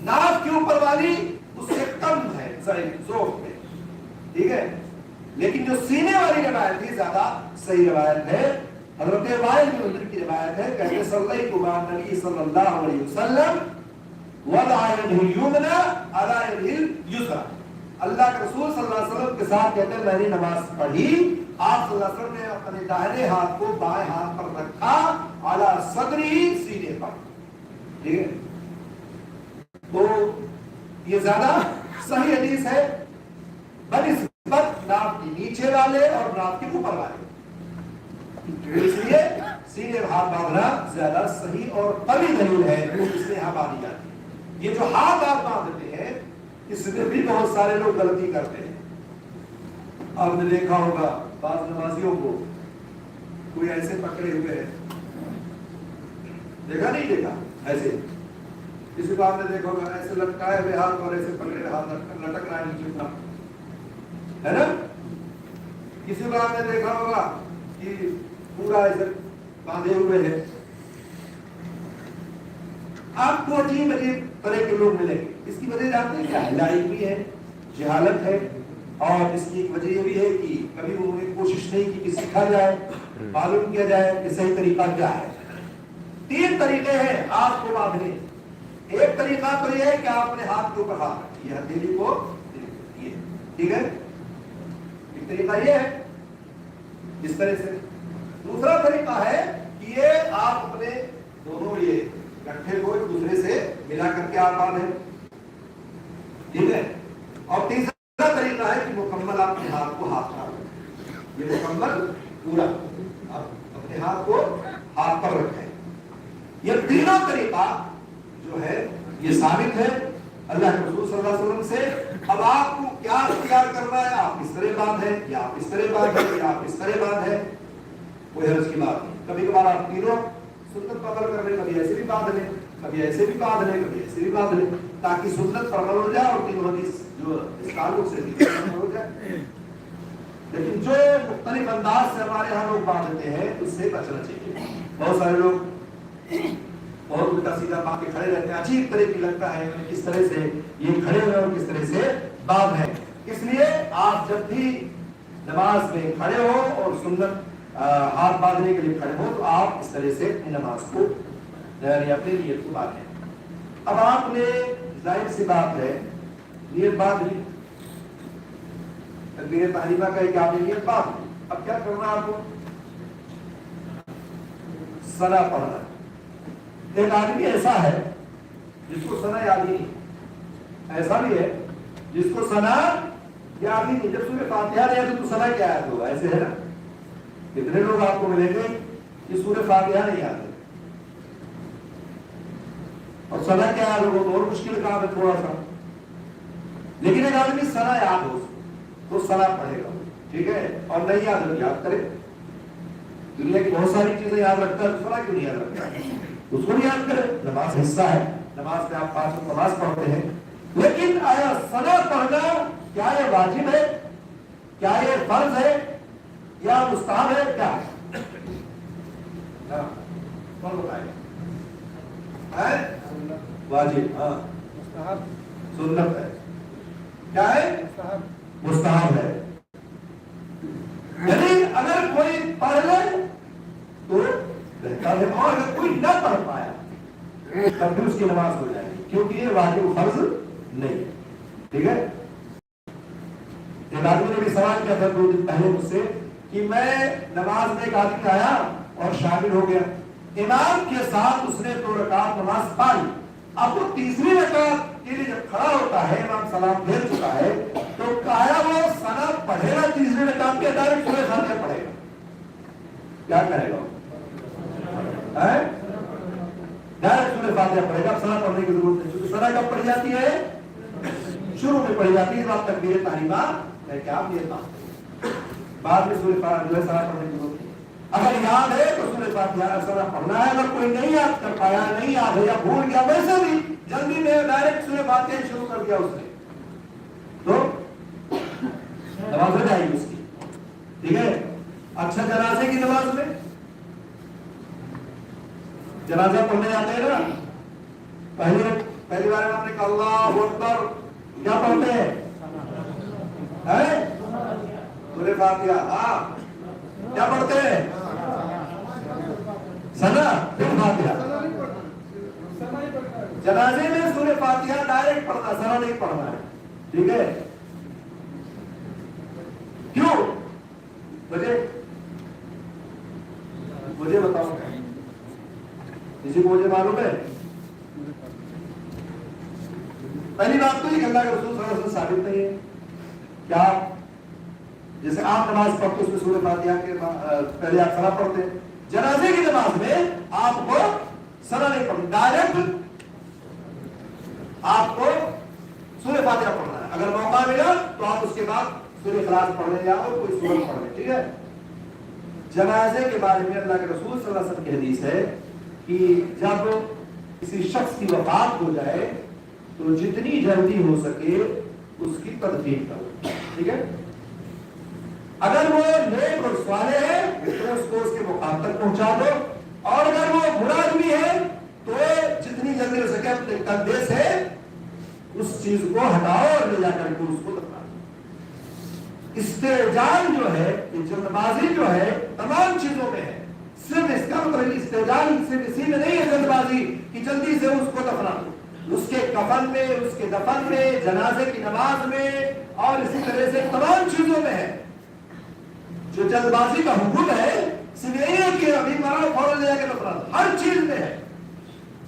ناک کے اوپر والی اس سے کم ہے ضعیف ذوق میں، ٹھیک ہے؟ لیکن جو سینے والی روایت ہے زیادہ صحیح روایت ہے، حضرت وائل بن حجر کی روایت ہے، کہتے ہیں صلیت مع النبی صلی اللہ علیہ وسلم وضع یدہ الیمنی علی یدہ الیسری، اللہ کے رسول صلی اللہ علیہ وسلم کے ساتھ کہتے ہیں میں نے نماز پڑھی، آپ صلی اللہ علیہ وسلم نے اپنے داہنے ہاتھ کو بائیں ہاتھ پر رکھا، علی صدری، سینے پر، ٹھیک ہے؟ تو یہ زیادہ صحیح حدیث ہے بنسبت ناک کے نیچے والے اور ناک کے اوپر والے، اس لیے سینے ہاتھ باندھنا زیادہ صحیح اور قوی دلیل ہے، اس لیے یہاں باندھی جاتی ہے۔ یہ جو ہاتھ آپ باندھتے ہیں اس میں بھی بہت سارے لوگ غلطی کرتے ہیں۔ آپ نے دیکھا ہوگا بعض نمازیوں کو کوئی ایسے پکڑے ہوئے ہیں، دیکھا نہیں دیکھا؟ ایسے کسی کو آپ نے دیکھا ہوگا ایسے لٹکائے ہوئے ہاتھ اور ایسے پکڑے ہاتھ لٹک رہا ہے نیچے، ہے نا؟ کسی کو آپ نے دیکھا ہوگا کہ پورا ایسے باندھے ہوئے ہیں، آپ کو عجیب عجیب طرح کے لوگ ملیں گے. اس کی وجہ جانتے ہیں کیا ہے؟ لاعبی ہے, جہالت ہے, اور اس کی ایک وجہ یہ بھی ہے کہ کبھی انہوں نے کوشش نہیں کی کہ سیکھا جائے, معلوم کیا جائے کہ صحیح طریقہ کیا ہے. 3 طریقے ہیں ہاتھ کو باندھنے. ایک طریقہ تو یہ ہے کہ آپ اپنے ہاتھ کے اوپر ہاتھ رکھیے, ہتھیلی کو, ٹھیک ہے, ایک طریقہ یہ ہے اس طرح سے. دوسرا طریقہ ہے کہ یہ آپ اپنے دونوں یہ گٹھے کو ایک دوسرے سے ملا کر کے آپ باندھیں, ٹھیک ہے. اور تیسرا طریقہ ہے کہ مکمل آپ اپنے ہاتھ کو ہاتھ پر رکھیں, یہ مکمل پورا آپ اپنے ہاتھ کو ہاتھ پر رکھیں. یہ تینوں طریقہ جو ہے یہ ثابت ہے اللہ کے رسول صلی اللہ علیہ وسلم سے. اب آپ کو کیا اختیار کرنا ہے, آپ اس طرح باندھیں یا آپ اس طرح باندھیں یا آپ اس طرح باندھیں, کوئی حرج کی بات نہیں. کبھی کبھار آپ تینوں سنت پر عمل کر لیں, کبھی ایسے بھی باندھ لیں, کبھی ایسے بھی باندھ لیں, کبھی ایسے بھی باندھ لیں, تاکہ سنت پر عمل ہو جائے اور تینوں حدیث جو اس تعلق سے ہو جائے. لیکن جو مختلف انداز سے ہمارے ہاں لوگ باندھتے ہیں اس سے بچنا چاہیے. بہت سارے لوگ بہت الٹا سیدھا باندھ کے کھڑے رہتے ہیں, عجیب طرح کی لگتا ہے کس طرح سے یہ کھڑے ہوئے اور کس طرح سے باندھ ہے. اس لیے آپ جب بھی نماز میں کھڑے ہو اور سنت ہاتھ باندھنے کے لیے کھڑے ہو تو آپ اس طرح سے اپنی نماز کو یعنی اپنی نیت کو باندھیں. اب آپ نے ظاہر سی بات ہے نیت باندھ لی, تکبیر تحریمہ کا ایک آپ نے نیت باندھ لی. اب کیا کرنا آپ کو؟ ثنا پڑھنا. ایک آدمی ایسا ہے جس کو ثنا یاد ہی نہیں, ایسا بھی ہے جس کو ثنا یاد ہی نہیں. جب سورہ فاتحہ نہیں آتی تو ثنا کیا یاد ہوگا؟ ایسے ہے نا, کتنے لوگ آپ کو ملیں گے کہ سورہ فاتحہ نہیں آتے اور ثنا کیا یاد ہوگا تو اور مشکل کام ہے تھوڑا سا. لیکن ایک آدمی ثنا یاد ہو تو ثنا پڑھے گا, ٹھیک ہے, اور نہیں یاد ہو یاد کرے. دنیا کی بہت ساری چیزیں یاد رکھتا ہے, ثنا کیوں نہیں یاد رکھتا ہے؟ اس کو بھی یاد کرے. نماز حصہ ہے, نماز میں آپ 5 وقت نماز پڑھتے ہیں, لیکن آیا ثنا پڑھنا کیا یہ واجب ہے, کیا یہ فرض ہے یا مستحب ہے, کیا ہے؟ کون بتائے؟ واجب, ہاں, سنت ہے, کیا ہے؟ مستحب ہے. یعنی اگر کوئی پڑھ لے تو بہتر ہے, اور اگر کوئی نہ پڑھ پایا تب بھی اس کی نماز ہو جائے گی, کیونکہ یہ واجب فرض نہیں ہے, ٹھیک ہے. ایک آدمی نے بھی سوال کیا تھا 2 دن پہلے مجھ سے کہ میں نماز میں ایک آدمی آیا اور شامل ہو گیا, امام کے ساتھ اس نے 2 رکعت نماز پڑھی. اب وہ تیسری رکعت کے لیے جب کھڑا ہوتا ہے, امام سلام پھیر چکا ہے, تو کہا وہ ثنا پڑھے گا تیسری رکعت کے ڈائریکٹ سورہ فاتحہ پڑھے گا, کیا کرے گا؟ ڈائریکٹ سورہ فاتحہ پڑھے گا, ثنا پڑھنے کی ضرورت نہیں, کیونکہ ثنا کب پڑھی جاتی ہے؟ شروع میں پڑھی جاتی ہے. آپ تکبیر تحریمہ ہے کہ آپ یہ بعد میں سورہ فاتحہ ثنا پڑھنے کی ضرورت نہیں. اگر یاد ہے تو سورہ فاتحہ ثنا پڑھنا ہے. اگر کوئی نہیں یاد کر پایا, نہیں یاد ہے یا بھول گیا, ویسے بھی جلدی میں ڈائریکٹ سورہ فاتحہ شروع کر دیا اس نے تو نماز ہو جائے گی اس کی, ٹھیک ہے. اچھا, جنازے کی نماز میں جنازہ پڑھنے جاتے ہیں نا, پہلی بار آپ نے کہا اللہ اکبر, کیا پڑھتے ہیں؟ سورہ فاتحہ. ہاں, کیا پڑھتے ہیں؟ ثنا پھر فاتحہ. جنازے میں سورہ فاتحہ ڈائریکٹ پڑھنا, ثنا نہیں پڑھنا ہے, ٹھیک ہے. کیوں؟ مجھے بتاؤ, کسی کو مجھے معلوم ہے؟ پہلی بات تو یہ کہ اللہ کے رسول صلی اللہ علیہ وسلم ثابت نہیں ہے. کیا جیسے آپ نماز پڑھتے اس میں سورہ فاتحہ کے پہلے آپ ثنا پڑھتے ہیں, جنازے کی نماز میں آپ کو ثنا نہیں پڑھنا, ڈائریکٹ آپ کو سورہ فاتحہ پڑھنا ہے. اگر موقع ملا تو آپ اس کے بعد سورہ اخلاص پڑھ لیں یا کوئی سورت پڑھ لیں, ٹھیک ہے. جنازے کے بارے میں اللہ کے رسول صلی اللہ علیہ وسلم کی حدیث ہے کہ جب کسی شخص کی وفات ہو جائے تو جتنی جلدی ہو سکے اس کی تدفین کرو, ٹھیک ہے. اگر وہ نیک اور صالح ہے تو اس کو اس کے مقام تک پہنچا دو, اور اگر وہ برا آدمی ہے تو جتنی جلدی ہو کندھے سے اس چیز کو ہٹاؤ اور لے جا کر کے اس کو دفنا دو۔ استعجال جو ہے، جلد بازی جو ہے تمام چیزوں میں ہے، صرف اس کا مطلب استعجال صرف اسی میں نہیں ہے جلد بازی کہ جلدی سے اس کو دفنا دو، اس کے کفن میں، اس کے دفن میں، جنازے کی نماز میں اور اسی طرح سے تمام چیزوں میں ہے۔ جو جلد بازی کا حکم ہے صرف یہی ہے کہ ابھی مرا فوراً لے جا کے دفنا دو، ہر چیز میں ہے۔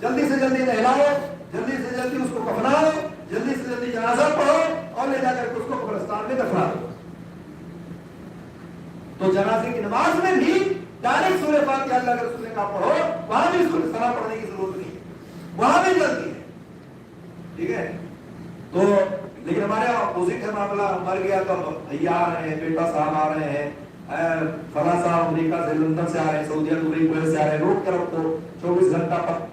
جلدی سے جلدی نہلاؤ، جلدی سے جلدی اس کو کفناؤ، جلدی سے جلدی جنازہ پڑھو اور لے جا کر کے اس کو قبرستان میں دفنا دو۔ تو جنازے کی نماز میں بھی ڈائریکٹ سورہ فاتحہ اللہ کے رسول نے کہا پڑھو، وہاں بھی سورہ ثنا پڑھنے کی ضرورت نہیں ہے، وہاں بھی جلدی ہے، ٹھیک ہے۔ تو لیکن ہمارے یہاں اپوزٹ ہے معاملہ، مر گیا تو بھیا آ رہے ہیں، بیٹا صاحب آ رہے ہیں، فلاں صاحب امریکہ سے، لندن سے آ رہے ہیں، سعودیہ دبئی کویت سے آ رہے ہیں، روک کر رکھو 24 گھنٹہ پر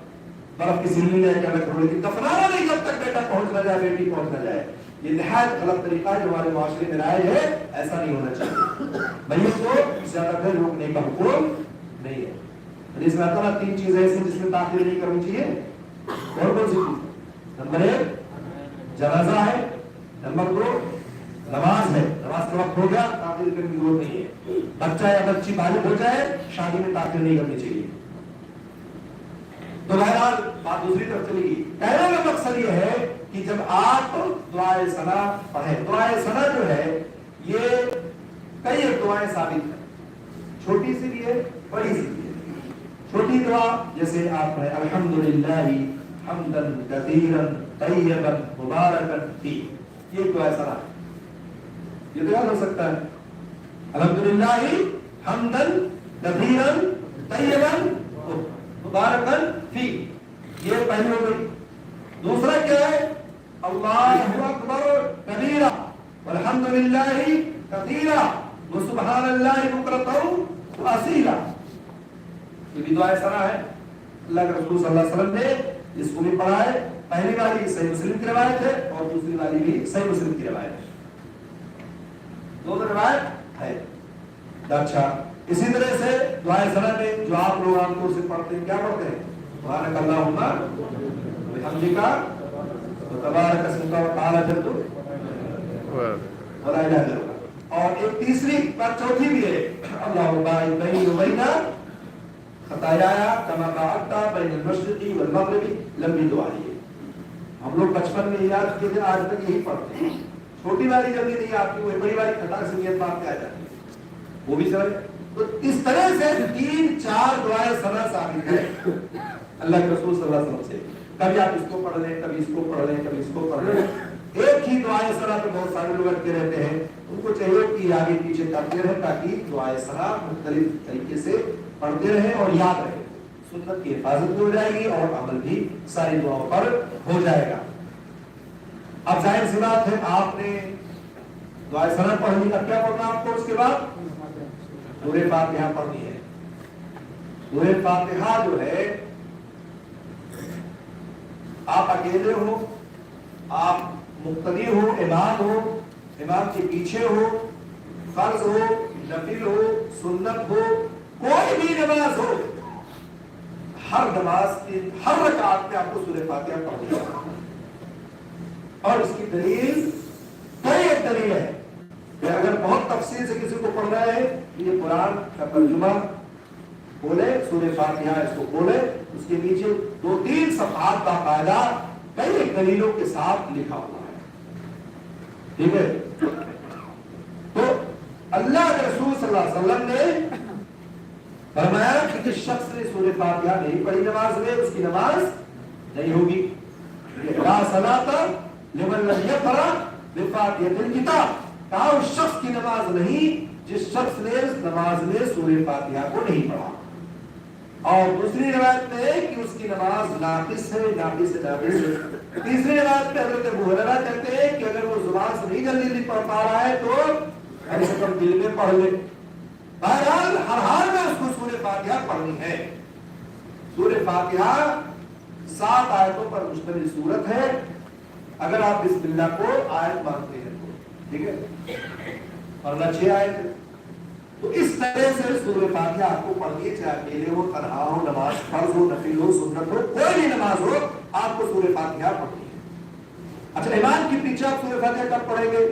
برف کی سیلی لے کے رکھو، لیکن دفنانا نہیں جب تک بیٹا پہنچ نہ جائے، بیٹی پہنچ نہ جائے۔ یہ نہایت غلط طریقہ ہے جو ہمارے معاشرے میں رائج ہے، ایسا نہیں ہونا چاہیے۔ میت کو زیادہ دیر روکنے کا حکم نہیں ہے۔ حدیث میں آتا ہے 3 چیزیں ایسی جس میں تاخیر نہیں کرنی چاہیے۔ اور کون سی چیز؟ نمبر 1 جنازہ ہے، نمبر 2 نماز ہے، نماز کا وقت ہو گیا تاخیر کرنے کی ضرورت نہیں ہے۔ بچہ یا بچی بالغ ہو جائے، شادی میں تاخیر نہیں کرنی چاہیے۔ تو بہرحال بات دوسری طرف چلی گئی۔ کہنے کا مقصد یہ ہے کہ جب آپ دعائے ثنا پڑھیں، دعائے ثنا جو ہے یہ کئی دعائیں ثابت ہیں، چھوٹی سی بھی ہے، بڑی سی بھی ہے۔ چھوٹی دعا جیسے آپ پڑھیں الحمدللہ حمدا کثیرا طیبا مبارکا فیہ، یہ دعائے ثنا ہے، یہ دعا ہو سکتا ہے الحمدللہ حمدا کثیرا طیبا مبارکا فیہ، یہ پہلی ہو گئی۔ دوسرا کیا ہے؟ اللہ اکبر کبیرہ والحمدللہ کثیرا وسبحان اللہ بکرۃ واصیلا، یہ بھی دعائے ثنا ہے۔ اللہ کے رسول صلی اللہ علیہ وسلم نے اس کو بھی پڑھا ہے۔ پہلی والی صحیح مسلم کی روایت ہے اور دوسری والی بھی صحیح مسلم کی روایت ہے، دونوں روایت ہے۔ اچھا، اسی طرح سے دعائے ثنا میں جو آپ لوگ عام طور سے پڑھتے ہیں، کیا پڑھتے ہیں؟ سبحانک اللہم وبحمدک وتبارک اسمک وتعالی جدک ولا الہ غیرک، اور ایک تیسری بات چوتھی بھی ہے اللہم باعث بینی وبین خطایایا کما باعدت بین المشرق والمغرب، لمبی دعا ہے۔ ہم لوگ بچپن میں یاد کیے تھے، آج تک یہی پڑھتے ہیں۔ چھوٹی والی جلدی نہیں آتی، وہ بڑی والی خطا سے نیت مار کے آ جاتی ہے، وہ بھی سمجھ۔ تو اس طرح سے 3-4 دعائیں ثنا ثابت ہے اللہ کے رسول صلی اللہ علیہ وسلم سے۔ کبھی آپ اس کو پڑھ لیں، کبھی اس کو پڑھ لیں، کبھی اس کو پڑھ لیں۔ ایک ہی دعائیں ثنا پہ بہت سارے لوگ اٹکے رہتے ہیں، ان کو چاہیے کہ آگے پیچھے کرتے رہیں تاکہ دعائیں ثنا مختلف طریقے سے پڑھتے رہیں اور یاد رہے، سنت کی حفاظت بھی ہو جائے گی اور عمل بھی ساری دعاؤں پر ہو جائے گا۔ اب ظاہر سی بات ہے آپ نے دعائیں ثنا پڑھنی، اب کیا پڑھنا آپ کو؟ اس کے بعد سورہ فاتحہ پڑھنی ہے۔ سورہ فاتحہ جو ہے آپ اکیلے ہو، آپ مقتدی ہو، امام ہو، امام کے پیچھے ہو، فرض ہو، نفل ہو، سنت ہو، کوئی بھی نماز ہو، ہر نماز کی ہر رکعت میں آپ کو سورہ فاتحہ پڑھنی ہے۔ اور اس کی دلیل کوئی ایک دلیل ہے کہ اگر بہت تفصیل سے کسی کو پڑھنا ہے، یہ قرآن کا ترجمہ بولے، سورہ فاتحہ اس کو بولے، اس کے نیچے 2-3 صفحات باقاعدہ کئی ایک دلیلوں کے ساتھ لکھا ہوا ہے، ٹھیک ہے۔ تو اللہ کے رسول صلی اللہ علیہ وسلم نے فرمایا کہ جس شخص نے سورہ فاتحہ نہیں پڑھی نماز میں، اس کی نماز نہیں ہوگی۔ لا صلاۃ لمن لم یقرأ بفاتحۃ الکتاب، کہا اس شخص کی نماز نہیں جس شخص نے اس نماز میں سورہ فاتحہ کو نہیں پڑھا۔ اور دوسری روایت میں کہ اس کی نماز ناقص ہے، ناقص ہے، ناقص ہے۔ تیسری روایت میں حضرت ابو ہریرہ کہتے ہیں کہ اگر وہ زبان سے نہیں جلدی پڑھ پا رہا ہے تو کم سے کم دل میں پڑھ لے۔ بہرحال ہر حال میں اس کو سورہ فاتحہ پڑھنی ہے۔ سورہ فاتحہ 7 آیتوں پر مشتمل سورت ہے، اگر آپ بسم اللہ کو آیت مانتے ہیں تو، ٹھیک ہے، ورنہ 6 آیت ہے۔ تو اس طرح سے سورہ فاتحہ آپ کو پڑھنی ہے، چاہے اکیلے ہو، تنہا ہو، نماز فرض ہو، نفل ہو، سنت ہو، کوئی بھی نماز ہو، آپ کو سورہ فاتحہ پڑھنی ہے۔ اچھا امام کے پیچھے آپ سورہ فاتحہ کب پڑھیں گے؟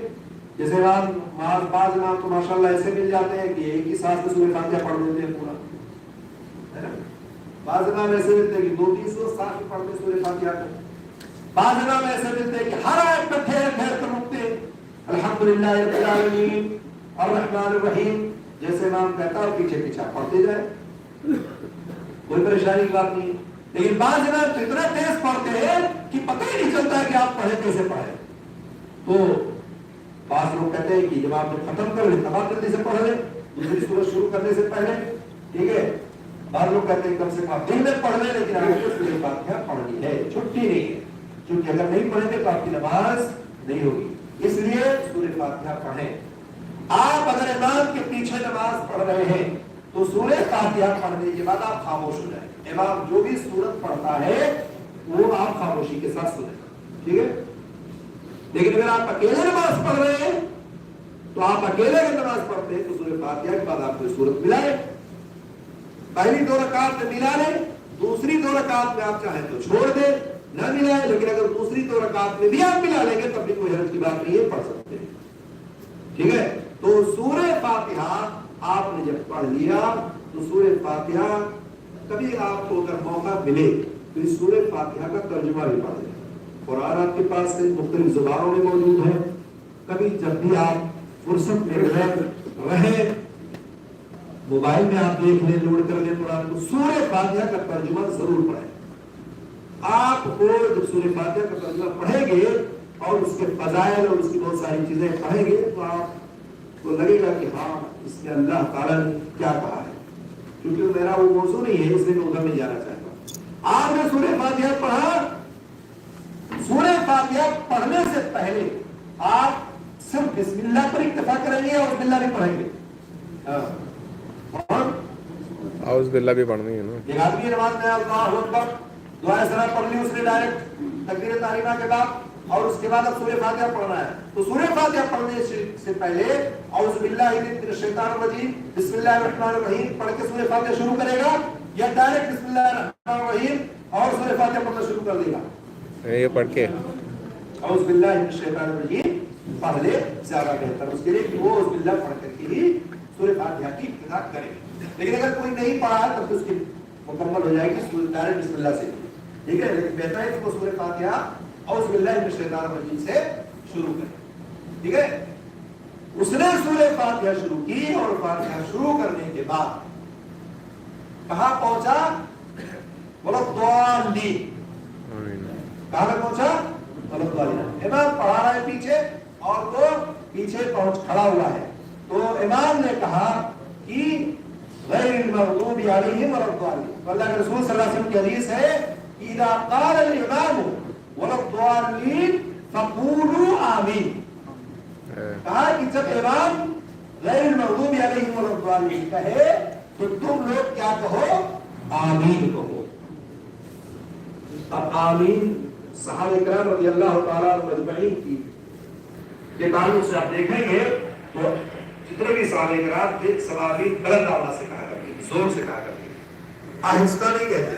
جیسے بعض امام تو ماشاءاللہ ایسے مل جاتے ہیں کہ ایک ہی ساتھ میں سورہ فاتحہ پڑھ لیتے ہیں پورا، ہے نا؟ بعض امام ایسے ملتے ہیں کہ 200-300 ساتھ میں پڑھتے ہیں سورہ فاتحہ کو، بعض امام ایسے ملتے ہیں کہ ہر آیت پر ٹھہر کر رکتے ہیں، الحمدللہ رب العالمین الرحمن الرحیم، جیسے امام کہتا ہے پیچھے پیچھے پڑھتے جائیں، کوئی پریشانی کی بات نہیں ہے۔ لیکن بعض امام تو اتنا تیز پڑھتے ہیں کہ پتہ ہی نہیں چلتا کہ آپ پڑھے کیسے پڑھے۔ تو بعض لوگ کہتے ہیں کہ جب آپ ختم کر لیں تب آپ جلدی سے پڑھ لیں دوسری سورت شروع کرنے سے پہلے، ٹھیک ہے؟ بعض لوگ کہتے ہیں کم سے کم دن میں پڑھ لیں، لیکن آپ کو سورہ فاتحہ پڑھنی ہے، چھٹی نہیں ہے، کیونکہ اگر نہیں پڑھیں گے تو آپ کی نماز نہیں ہوگی، اس لیے سورہ فاتحہ پڑھیں۔ آپ اگر امام کے پیچھے نماز پڑھ رہے ہیں تو سورہ فاتحہ پڑھنے کے بعد آپ خاموش ہو جائیں، امام جو بھی سورت پڑھتا ہے وہ آپ خاموشی کے ساتھ سنیں، ٹھیک ہے؟ لیکن اگر آپ اکیلے نماز پڑھ رہے ہیں تو آپ اکیلے اگر نماز پڑھتے ہیں تو سورہ فاتحہ کے بعد آپ کوئی سورت ملائیں، پہلی 2 رکعت میں ملا لیں، دوسری 2 رکعت میں آپ چاہیں تو چھوڑ دیں، نہ ملائیں، لیکن اگر دوسری 2 رکعت میں بھی آپ ملا لیں گے تب بھی کوئی حرج کی بات نہیں ہے، پڑھ سکتے ہیں، ٹھیک ہے؟ تو سورہ فاتحہ آپ نے جب پڑھ لیا تو سورہ فاتحہ کبھی آپ کو اگر موقع ملے تو اس سورہ فاتحہ کا ترجمہ بھی پڑھ لیں۔ قرآن آپ کے پاس کئی مختلف زبانوں میں موجود ہے، کبھی جب بھی آپ فرصت میں رہے موبائل میں آپ دیکھ لیں، لوڈ کر لیں قرآن کو، سورہ فاتحہ کا ترجمہ ضرور پڑھیں۔ آپ کو جب سورہ فاتحہ کا ترجمہ پڑھیں گے اور اس کے فضائل اور اس کی بہت ساری چیزیں پڑھیں گے تو آپ کو لگے گا کہ ہاں اس میں اللہ تعالیٰ نے کیا کہا ہے، کیونکہ میرا وہ موضوع نہیں ہے، اس لیے میں ادھر نہیں جانا چاہتا۔ آپ نے سورہ فاتحہ پڑھا، سورہ فاتحہ پڑھنے سے پہلے آپ صرف بسم اللہ پر اکتفا کریں گے اور بسم اللہ بھی پڑھیں گے، اعوذ باللہ بھی پڑھنی ہے نا۔ ایک آدمی نماز میں اللہ اکبر دعائے سلام پڑھ لی اس نے ڈائریکٹ تکبیر تحریمہ کے بعد، اور اس کے بعد اب سورہ فاتحہ پڑھنا ہے، تو سورہ فاتحہ پڑھنے سے پہلے اعوذ باللہ من الشیطان الرجیم بسم اللہ الرحمن الرحیم پڑھ کے سورہ فاتحہ شروع کرے گا، یا ڈائریکٹ بسم اللہ الرحمن الرحیم اور سورہ فاتحہ پڑھنا شروع کر دے گا؟ یہ پڑھ کے اعوذ باللہ من الشیطان الرجیم پڑھ لے، زیادہ بہتر اس کے لیے کہ وہ اعوذ باللہ پڑھ کر کے ہی سورہ فاتحہ کی ابتدا کرے۔ لیکن اگر کوئی نہیں پڑھا تب تو اس کی مکمل ہو جائے گی ڈائریکٹ بسم اللہ سے، ٹھیک ہے؟ لیکن بہتر ہے کہ وہ سورہ فاتحہ اعوذ باللہ من الشیطان الرجیم سے شروع کرے، ٹھیک ہے؟ اس نے سورہ فاتحہ شروع کی اور فاتحہ شروع کرنے کے بعد کہاں پہنچا؟ وَلَضَّالِّينَ، کہاں پہ پہنچا؟ وَلَضَّالِّينَ۔ امام پڑھا رہا ہے پیچھے اور وہ پیچھے پہنچ کھڑا ہوا ہے، تو امام نے کہا کہ غیر المغضوب علیہم ولا الضالین، اللہ کے رسول صلی اللہ علیہ وسلم کی حدیث ہے اذا قال الامام ولا الضالین فقولوا آمین، کہا کہ جب امام غیر المغضوب علیہم ولا الضالین کہے تو تم لوگ کیا کہو؟ آمین کہو۔ اب آمین صحابہ کرام رضی اللہ تعالیٰ عنہ اجمعین کی کے تعلق سے آپ دیکھیں گے تو جتنے بھی صحابہ کرام تھے سوابی بلند آواز سے کہا کرتے ہیں، زور سے کہا کرتے ہیں، آہستہ نہیں کہتے،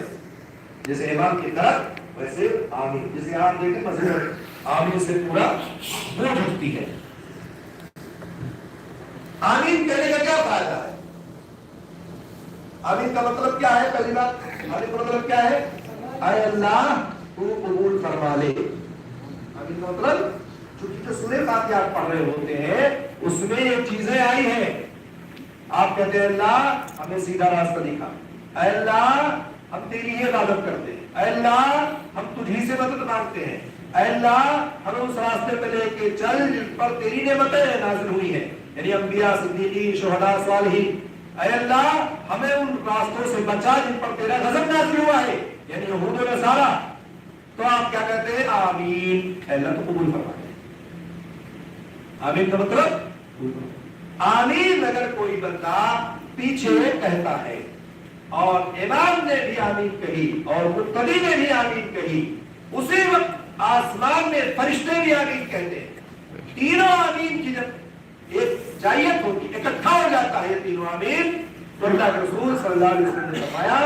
جیسے امام کی طرف ویسے آمین، جیسے آپ دیکھیں مسجد آمین سے پورا بوجھ اٹھتی ہے۔ آمین کہنے کا کیا فائدہ ہے؟ آمین کا مطلب کیا ہے؟ پہلی بات آمین کا مطلب کیا ہے؟ اے اللہ تو قبول فرما لے۔ آمین کا مطلب چونکہ جو سورہ فاتحہ آپ پڑھ رہے ہوتے ہیں اس میں یہ چیزیں آئی ہیں، آپ کہتے ہیں اللہ ہمیں سیدھا راستہ دکھا، اے اللہ ہم تیری ہی عبادت کرتے ہیں، اے اللہ ہم تجھی سے مدد مانگتے ہیں، اے اللہ ہمیں اس راستے پہ لے کے چل جس پر تیری نعمتیں نازل ہوئی ہیں، یعنی انبیاء، صدیقین، شہداء، صالحین، اے اللہ ہمیں ان راستوں سے بچا جن پر تیرا غضب نازل ہوا ہے، یعنی یہود و نصارہ۔ تو آپ کیا کہتے ہیں؟ آمین، اے اللہ تو قبول فرما۔ آمین کا مطلب آمین اگر کوئی بندہ پیچھے کہتا ہے اور امام نے بھی آمین کہی اور مقتدی نے بھی آمین کہی، اسی وقت آسمان میں فرشتے بھی آمین کہتے ہیں، تینوں آمین کی جب ایک جائیت ہوتی ہے، اکٹھا ہو جاتا ہے یہ تینوں آمین، تو اللہ کے رسول صلی اللہ علیہ وسلم نے فرمایا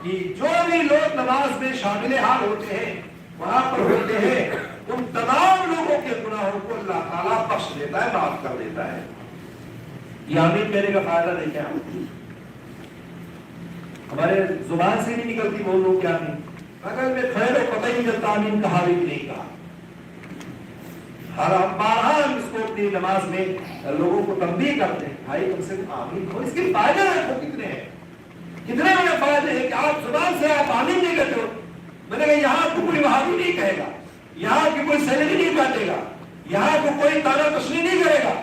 کہ جو بھی لوگ نماز میں شامل حال ہوتے ہیں، وہاں پر ہوتے ہیں، ان تمام لوگوں کے گناہوں کو اللہ تعالیٰ بخش دیتا ہے، معاف کر دیتا ہے۔ یہ آمین کہنے کا فائدہ دیکھیں ہم، ہمارے زبان سے نہیں نکلتی بول لو کیا آمین، اگر میں کھڑے لوگ پتہ ہی نہیں چلتا آمین کہا بھی نہیں کہا۔ ہم بارہا ہم اس کو اپنی نماز میں لوگوں کو تنبیہ کرتے ہیں، بھائی کم سے کم آمین کہو، اس کے فائدے رکھو کتنے ہیں، کتنے بڑے فائدے ہیں کہ آپ زبان سے آپ آمین نہیں کہتے ہو۔ میں نے کہا یہاں کو کوئی وہابی نہیں کہے گا، یہاں کی کوئی سیلری نہیں کاٹے گا، یہاں کو کوئی تانا تشریح نہیں کرے گا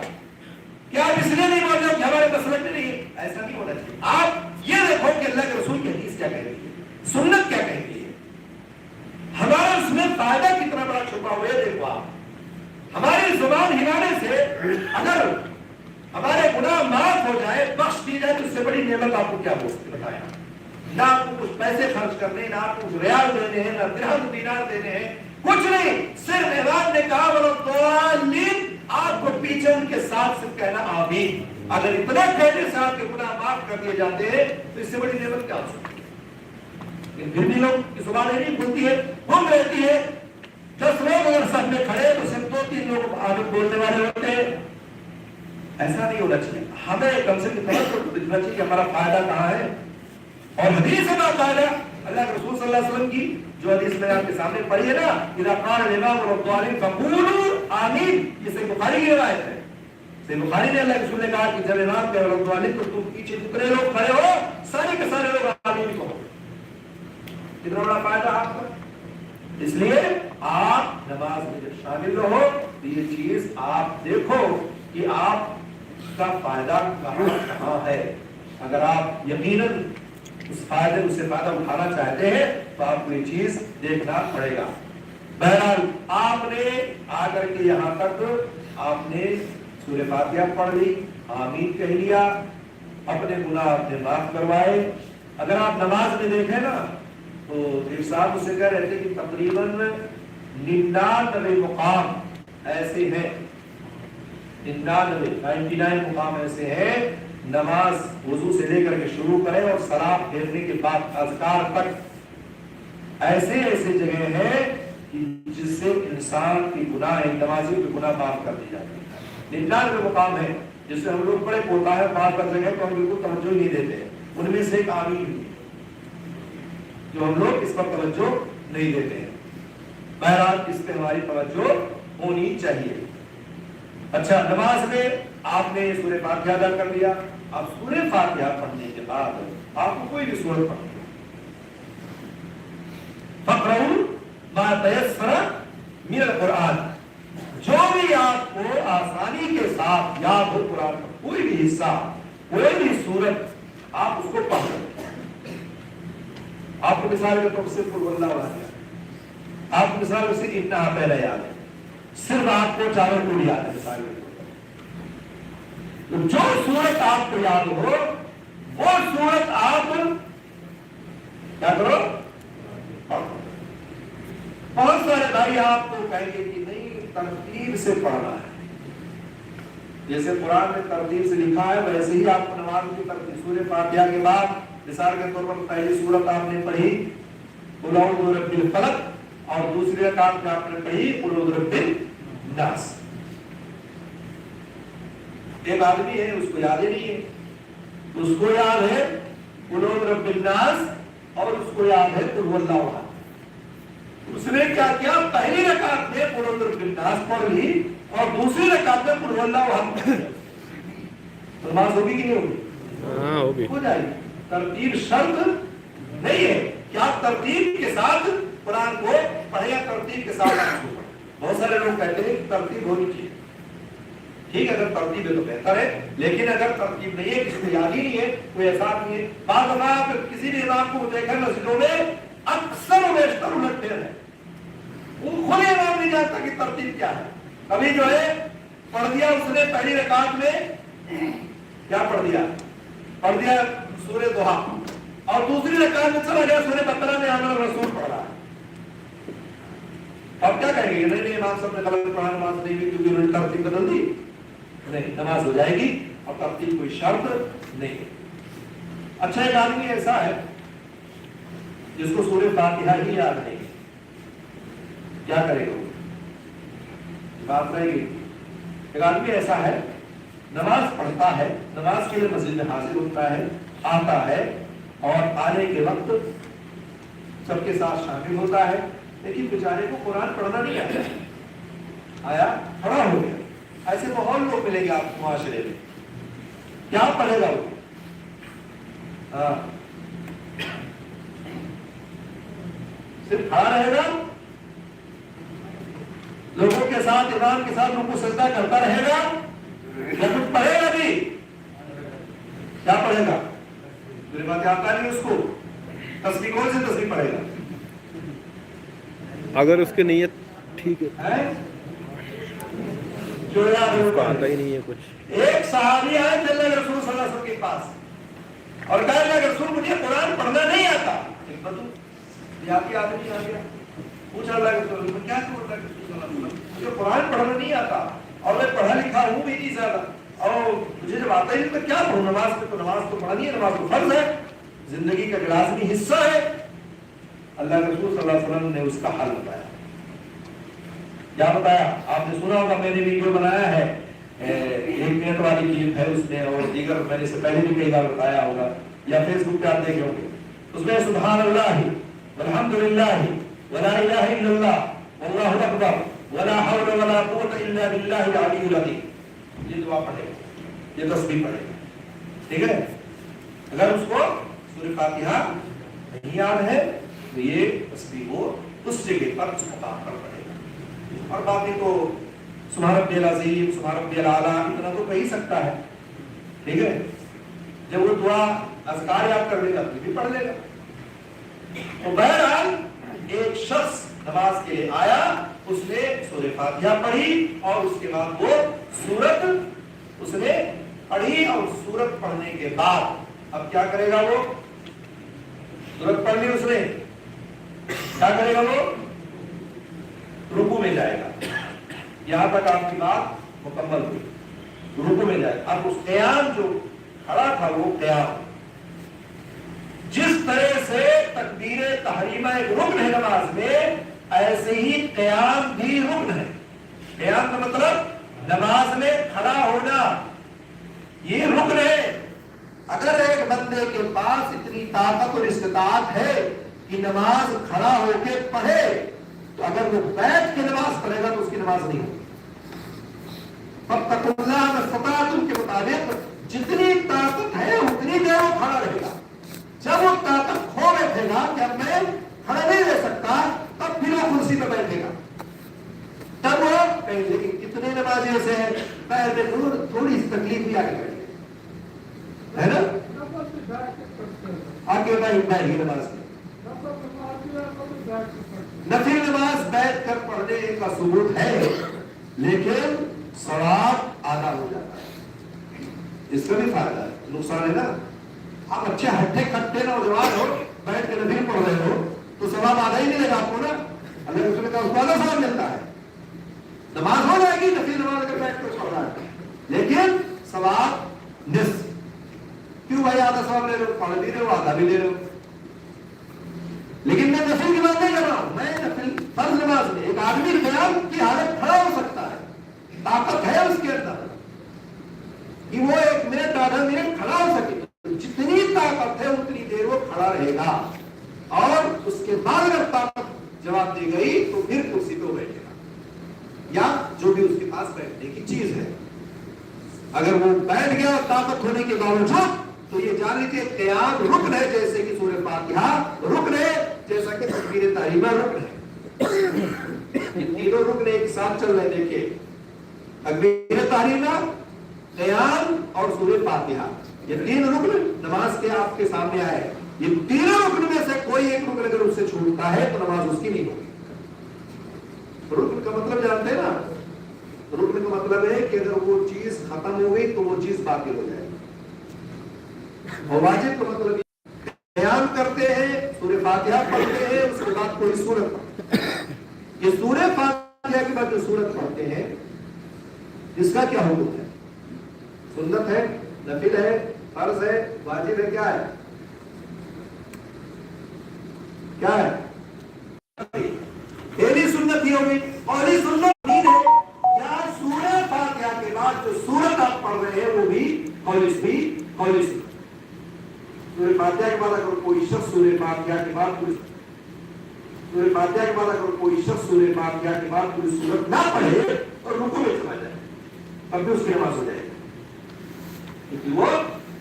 کہ آپ اس لیے نہیں بول رہے کہ ہمارے مسلک میں نہیں ہے، ایسا نہیں ہونا چاہیے۔ آپ یہ دیکھو کہ اللہ کے رسول کی حدیث کیا کہہ رہی ہے، سنت کیا کہتی ہے، ہمارا اس میں فائدہ کتنا بڑا چھپا ہوا ہے۔ دیکھو آپ ہماری زبان ہلانے سے اگر ہمارے گناہ معاف ہو جائے، بخش دی جائے، تو اس سے بڑی نعمت آپ کو کیا ہو سکتی بتایا؟ نہ آپ کو کچھ پیسے خرچ کرنے، نہ آپ کو کچھ ریال دینے ہیں، نہ درہم دینار دینے ہیں، کچھ نہیں، صرف امام نے کہا وَلَضَّالِّينَ، آپ کو پیچھے ان کے ساتھ صرف کہنا آمین۔ اگر اتنا کہنے سے آپ کے گناہ معاف کر دیے جاتے ہیں تو اس سے بڑی نعمت کیا ہو سکتی ہے؟ پھر بھی لوگ کی زبان نہیں کھلتی ہے، گم رہتی ہے۔ 10 لوگ اگر سب میں کھڑے تو صرف 2-3 لوگ آمین بولنے والے ہوتے ہیں، ایسا نہیں ہونا چاہیے۔ ہمیں کم سے کم دیکھنا چاہیے کہ ہمارا فائدہ کہاں ہے، اور حدیث ہے باقاعدہ اللہ کے رسول صلی اللہ علیہ وسلم کی جو حدیث میں آپ کے سامنے پڑھی ہے نا، اذا قال الامام والضالين فقولوا آمین، یہ صحیح بخاری کی روایت ہے۔ صحیح بخاری نے اللہ کے رسول نے کہا کہ جب امام کے والضالين تو تم پیچھے جتنے لوگ کھڑے ہو سارے کے سارے لوگ آمین کہو۔ کتنا بڑا فائدہ آپ کا، اس لیے آپ نماز میں جب شامل رہو تو یہ چیز آپ دیکھو کہ آپ کا فائدہ کہاں ہے۔ اگر آپ یقیناً اس فائدے سے فائدہ اٹھانا چاہتے ہیں تو آپ کو یہ چیز دیکھنا پڑے گا۔ بہرحال آپ نے آ کر کے یہاں تک آپ نے سورہ فاتحہ پڑھ لی، آمین کہہ لیا، اپنے گناہ اپنے معاف کروائے۔ اگر آپ نماز میں دیکھیں نا تو ایک صاحب اسے کہہ رہے تھے کہ تقریباً 99 مقام ایسے ہیں، 99 مقام ایسے ہیں، نماز وضو سے لے کر کے شروع کریں اور سلام پھیرنے کے بعد اذکار تک ایسے ایسے جگہ ہیں کہ جس سے انسان کی گناہ، نمازیوں کے گناہ معاف کر دی جاتی ہے۔ 99 مقام ہے جس سے ہم لوگ بڑے کوتا ہے، بار بار جگہ تو ہم بالکل توجہ ہی نہیں دیتے ہیں، ان میں سے ایک آمین ہے جو ہم لوگ اس پر توجہ نہیں دیتے ہیں۔ بہرحال اس پہ ہماری توجہ ہونی چاہیے۔ اچھا، نماز میں آپ نے سورہ فاتحہ ادا کر لیا، اب سورہ فاتحہ پڑھنے کے بعد آپ کو کوئی بھی سورت پڑھنی ہے، فَقْرَؤُوا مَا تَيَسَّرَ مِنَ الْقُرْآنِ، جو بھی آپ کو آسانی کے ساتھ یاد ہو قرآن کا کوئی بھی حصہ، کوئی بھی سورت، آپ اس کو پڑھ سکتے ہیں۔ آپ کو مثال کے طور سے قل هو اللہ احد، آپ کو مثال سے اتنا پہلے یاد ہے، صرف آپ کو چاروں کو یاد ہے۔ مثال کے جو سورت آپ کو یاد ہو وہ سورت آپ کیا کرو، بہت سارے بھائی آپ کو کہیں گے کہ نہیں ترتیب سے پڑھنا ہے، جیسے قرآن میں ترتیب سے لکھا ہے ویسے ہی آپ کو نماز کی ترتیب۔ سورہ فاتحہ کے بعد مثال کے طور پر پہلی سورت آپ نے پڑھی قل اعوذ برب الفلق، اور دوسری رکعت میں آپ نے پڑھی قل اعوذ برب الناس۔ ایک آدمی ہے اس کو یاد ہی نہیں ہے، اس کو یاد ہے قل اعوذ برب الناس اور اس کو یاد ہے قل هو اللہ احد۔ اس نے کیا کیا، پہلی رکعت میں قل اعوذ برب الناس پڑھ لی اور دوسری رکعت میں قل هو اللہ احد۔ نماز ہوگی کہ نہیں ہوگی؟ ہاں ہوگی، ہو جائے گی۔ ترتیب شرط نہیں ہے کہ آپ ترتیب کے ساتھ قرآن کو پڑھیں یا ترتیب کے ساتھ آپ کو پڑھیں۔ بہت سارے لوگ کہتے ہیں کہ ترتیب ہونی چاہیے، ٹھیک ہے، اگر ترتیب ہے تو بہتر ہے، لیکن اگر ترتیب نہیں ہے، کسی کو یاد ہی نہیں ہے، کوئی احساس نہیں ہے، بعض دفعہ آپ کسی بھی امام کو دیکھیں مسجدوں میں اکثر و بیشتر الٹ پھیر ہے، وہ خود امام نہیں جانتا کہ ترتیب کیا ہے۔ ابھی جو ہے پڑھ دیا اس نے پہلی رکعت میں کیا پڑھ دیا سورہ دوحہ، اور دوسری رکعت میں چلا گیا سورہ بقرہ میں آمن الرسول پڑھ رہا ہے۔ اب کیا کہیں گے، نہیں امام صاحب نے غلط پڑھا، نماز نہیں ہوئی کیونکہ انہوں نے ترتیب بدل دی۔ نہیں، نماز ہو جائے گی اور ترتیب کوئی شرط نہیں۔ اچھا ایک آدمی ایسا ہے جس کو سورہ فاتحہ ہی یاد نہیں، کیا کرے گا؟ بات رہے گی۔ ایک آدمی ایسا ہے نماز پڑھتا ہے، نماز کے لیے مسجد میں حاضر ہوتا ہے، آتا ہے اور آنے کے وقت سب کے ساتھ شامل ہوتا ہے، لیکن بیچارے کو قرآن پڑھنا نہیں آتا، آیا کھڑا ہو گیا۔ ایسے ماحول لوگ ملیں گے آپ کو معاشرے میں، کیا پڑھے گا وہ؟ ہاں صرف کھڑا رہے گا، لوگوں کے ساتھ امام کے ساتھ رکوع سجدہ کرتا رہے گا، یا کچھ پڑھے گا بھی؟ کیا پڑھے گا؟ میری بات آتا نہیں اس کو، تسبیح کون سی تسبیح پڑھے گا؟ اگر اس کی نیت ٹھیک ہے، جو یاد اس کو آتا ہی نہیں ہے کچھ۔ ایک صحابی آئے تھے اللہ رسول صلی اللہ علیہ وسلم کے پاس اور کہا اللہ رسول مجھے قرآن پڑھنا نہیں آتا۔ یہ آپ کی آدمی آ گیا، پوچھا اللہ کے رسول میں کیا کروں؟ اللہ کے رسول صلی اللہ علیہ وسلم مجھے قرآن پڑھنا نہیں آتا اور میں پڑھا لکھا ہوں بھی نہیں زیادہ، اور مجھے جب آتا ہی نہیں تو کیا پڑھوں؟ نماز میں تو نماز تو پڑھنی ہے، نماز تو فرض ہے، زندگی کا لازمی حصہ ہے۔ اللہ کے رسول صلی اللہ علیہ وسلم نے اس کا حل بتایا۔ کیا بتایا؟ آپ نے سنا ہوگا، میں نے ویڈیو بنایا ہے، 1 منٹ والی کلپ ہے اس میں، اور دیگر میں نے اس سے پہلے بھی کئی بار بتایا ہوگا، یا فیس بک پہ آپ دیکھے ہوں گے۔ اس میں سبحان اللہ والحمد للہ ولا الہ الا اللہ واللہ اکبر ولا حول ولا قوت الا باللہ العلی العظیم، یہ دعا پڑھے گا، یہ تسبیح پڑھے گا، ٹھیک ہے؟ اگر اس کو سورہ فاتحہ نہیں یاد ہے تو یہ تسبیح وہ اس جگہ پر، اس مقام پر پڑھے گا، اور باقی تو سبحان ربی العظیم، سبحان ربی الاعلیٰ اتنا تو کہہ ہی سکتا ہے، ٹھیک ہے؟ جب وہ دعا اذکار یاد کر لے گا تو بھی پڑھ لے گا۔ تو بہرحال ایک شخص نماز کے لیے آیا، اس نے سورہ فاتحہ پڑھی اور اس کے بعد وہ سورت اس نے پڑھی، اور سورت پڑھنے کے بعد اب کیا کرے گا؟ وہ سورت پڑھ لی اس نے، کیا کرے گا؟ وہ رکوع میں جائے گا۔ یہاں تک آپ کی بات مکمل ہوئی، رکوع میں جائے گا۔ اب اس قیام جو کھڑا تھا وہ قیام، جس طرح سے تکبیر تحریمہ ایک رکن ہے نماز میں، ایسے ہی قیام بھی رکن ہے۔ قیام کا مطلب نماز میں کھڑا ہونا، یہ رکن ہے۔ اگر ایک بندے کے پاس اتنی طاقت اور استطاعت ہے کہ نماز کھڑا ہو کے پڑھے، تو اگر وہ بیٹھ کے نماز پڑھے گا تو اس کی نماز نہیں ہوگی۔ فاتقوا اللہ ما استطعتم کے مطابق جتنی طاقت ہے اتنی دیر وہ کھڑا رہے گا۔ جب وہ طاقت کھو بیٹھے گا کہ اب میں کھڑا نہیں رہ سکتا، تب پھر وہ کرسی پہ بیٹھے گا، تب وہ لیکن کتنے نمازی ایسے ہیں پیر میں تھوڑی سی تکلیف بھی آگے بیٹھ گئی ہے نا، آگے بیٹھ گئی نماز میں۔ نفل نماز بیٹھ کر پڑھنے کا ثبوت ہے، لیکن ثواب آدھا ہو جاتا ہے، اس کا بھی فائدہ ہے، نقصان ہے نا۔ آپ اچھے ہٹے کھٹے نوجوان ہو، بیٹھ کے نفل پڑھ رہے ہو تو ثواب آدھا ہی ملے گا آپ کو نا، اللہ کے رسول کا اس کو آدھا ثواب ملتا ہے۔ نماز ہو جائے گی، نفل نماز اگر بیٹھ کر پڑھ رہا ہے، لیکن ثواب نصف۔ کیوں بھائی آدھا ثواب لے رہے ہو؟ پڑھ بھی رہے ہو، آدھا بھی لے رہے ہو۔ لیکن میں نفل کی بات نہیں کر رہا ہوں، میں نفل فرض نماز میں ایک آدمی قیام کی حالت کھڑا ہو سکتا ہے، طاقت ہے اس کے اندر کہ وہ 1 منٹ آدھا منٹ کھڑا ہو سکے، جتنی طاقت ہے اتنی دیر وہ کھڑا رہے گا، اور اس کے بعد اگر طاقت جواب دی گئی تو پھر کرسی پہ بیٹھے گا، یا جو بھی اس کے پاس بیٹھنے کی چیز ہے۔ اگر وہ بیٹھ گیا طاقت ہونے کے باوجود تو یہ جان لیجیے قیام رکن ہے، جیسے کہ سورہ فاتحہ رکن ہے، جیسا کہ تکبیر تحریمہ رکن ہے۔ یہ تینوں رکن ایک ساتھ چل رہے، دیکھیے تکبیر تحریمہ، قیام اور سورہ فاتحہ، یہ 3 رکن نماز کے آپ کے سامنے آئے۔ یہ تینوں رکن میں سے کوئی ایک رکن اگر اس سے چھوٹتا ہے تو نماز اس کی نہیں ہوگی۔ رکن کا مطلب جانتے ہیں نا، رکن کا مطلب ہے کہ اگر وہ چیز ختم ہو گئی تو وہ چیز باقی ہو جائے، اور واجب کا مطلب قیام کرتے ہیں، سورہ فاتحہ پڑھتے ہیں، اس کے بعد کوئی سورت پڑھتے ہیں۔ یہ سورہ فاتحہ کے بعد جو سورت پڑھتے ہیں اس کا کیا حکم ہے؟ سنت ہے، نفل ہے، فرض ہے، واجب ہے، کیا ہے؟ کیا ہے؟ پہلی سنت یہ ہوگی، پہلی سنت دین ہے یا سورہ فاتحہ کے بعد جو سورت آپ پڑھ رہے ہیں وہ بھی قول سنت۔ سورہ فاتحہ کے بعد اگر کوئی شخص سورہ فاتحہ کے بعد سورہ فاتحہ کے بعد اگر کوئی شخص سورہ فاتحہ کے بعد کوئی سورت نہ پڑھے اور رکوع میں چلا جائے تب بھی اس کی نماز ہو جائے گی، کیونکہ وہ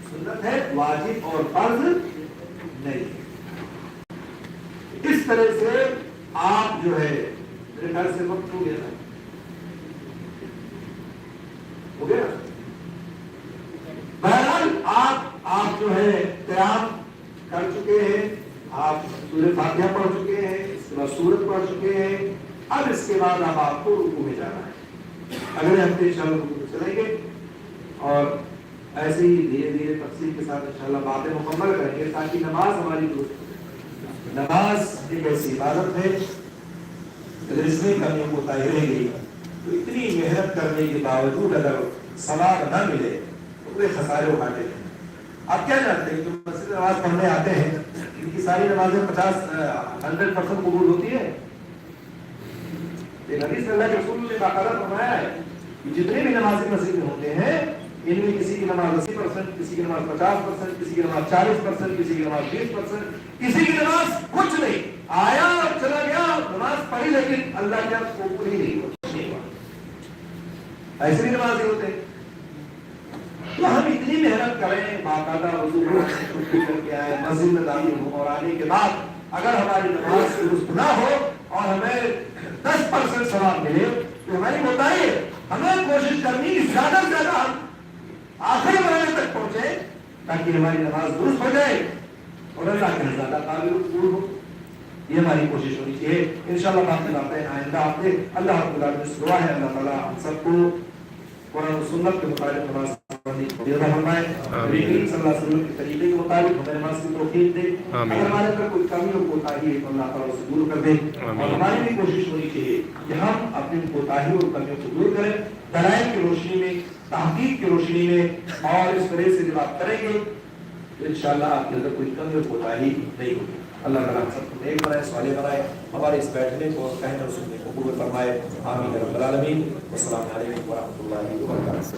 سنت ہے، واجب اور فرض نہیں۔ اس طرح سے آپ جو ہے، میرے خیال سے وقت ہو گیا نا، ہو گیا؟ بہرحال آپ جو ہے قیام کر چکے ہیں، آپ سورہ فاتحہ پڑھ چکے ہیں، اس کے بعد سورت پڑھ چکے ہیں، اب اس کے بعد اب آپ کو رکوع میں جانا ہے۔ اگلے ہفتے انشاءاللہ رکوع میں چلیں گے اور ایسے ہی دھیرے دھیرے تفصیل کے ساتھ انشاءاللہ باتیں مکمل کریں گے تاکہ نماز ہماری درست ہو۔ نماز ایک ایسی عبادت ہے اگر اس میں کمیوں کو رہ گئی تو اتنی محنت کرنے کے باوجود اگر ثواب نہ ملے تو پورے خسارے اٹھاتے ہیں۔ آپ کیا جانتے ہیں جو مسجد نماز پڑھنے آتے ہیں ان کی ساری نمازیں 100% قبول ہوتی ہے؟ یہ حدیث اللہ کے رسول نے باقاعدہ فرمایا ہے کہ جتنے بھی نمازی مسجد میں ہوتے ہیں ان میں کسی کی نماز 80%، کسی کی نماز 50%، کسی کی نماز 40%، کسی کی نماز 20%، کسی کی نماز کچھ نہیں، آیا اور چلا گیا، نماز پڑھی لیکن اللہ کے قبول ہی نہیں ہوا۔ ایسے بھی نمازی ہوتے ہیں۔ تو ہم اتنی محنت کریں، باقاعدہ وضو کر کے آئے، مسجد میں داخل ہوں اور آنے کے بعد اگر ہماری نماز درست نہ ہو اور ہمیں 10% ثواب ملے تو ہماری کوتاہی ہے۔ ہمیں کوشش کرنی زیادہ سے زیادہ ہم آخری مرحلے تک پہنچے تاکہ ہماری نماز درست ہو جائے اور اللہ کے زیادہ قابل قبول ہو۔ یہ ہماری کوشش ہونی چاہیے۔ انشاءاللہ باقی باتیں آئندہ ہفتے اللہ رب العالمین سے دعا ہے اللہ تعالیٰ ہم سب کو قرآن و سنت کے مطابق نماز پڑھنے کی توفیق فرمائے، نبی کریم صلی اللہ علیہ وسلم کے طریقے کے مطابق ہمیں نماز کی توفیق دے۔ اگر ہمارے اندر کوئی کمی اور کوتاہی ہے تو اللہ تعالیٰ اسے دور کر دے، اور ہماری بھی کوشش ہونی چاہیے کہ ہم اپنی کوتاہی اور کمیوں کو دور کریں، دلائل کی روشنی میں، تحقیق کی روشنی میں، اور اس طرح سے جب آپ کریں گے تو انشاءاللہ آپ کے اندر کوئی کمی اور کوتاہی نہیں ہوگی۔ اللہ تعالیٰ ہم سب کو نیک بنائے، صالح بنائے، ہمارے اس بیٹھنے کو اور کہنے اور سننے کو قبول فرمائے۔ آمین رب العالمین۔ السلام علیکم ورحمۃ اللہ وبرکاتہ۔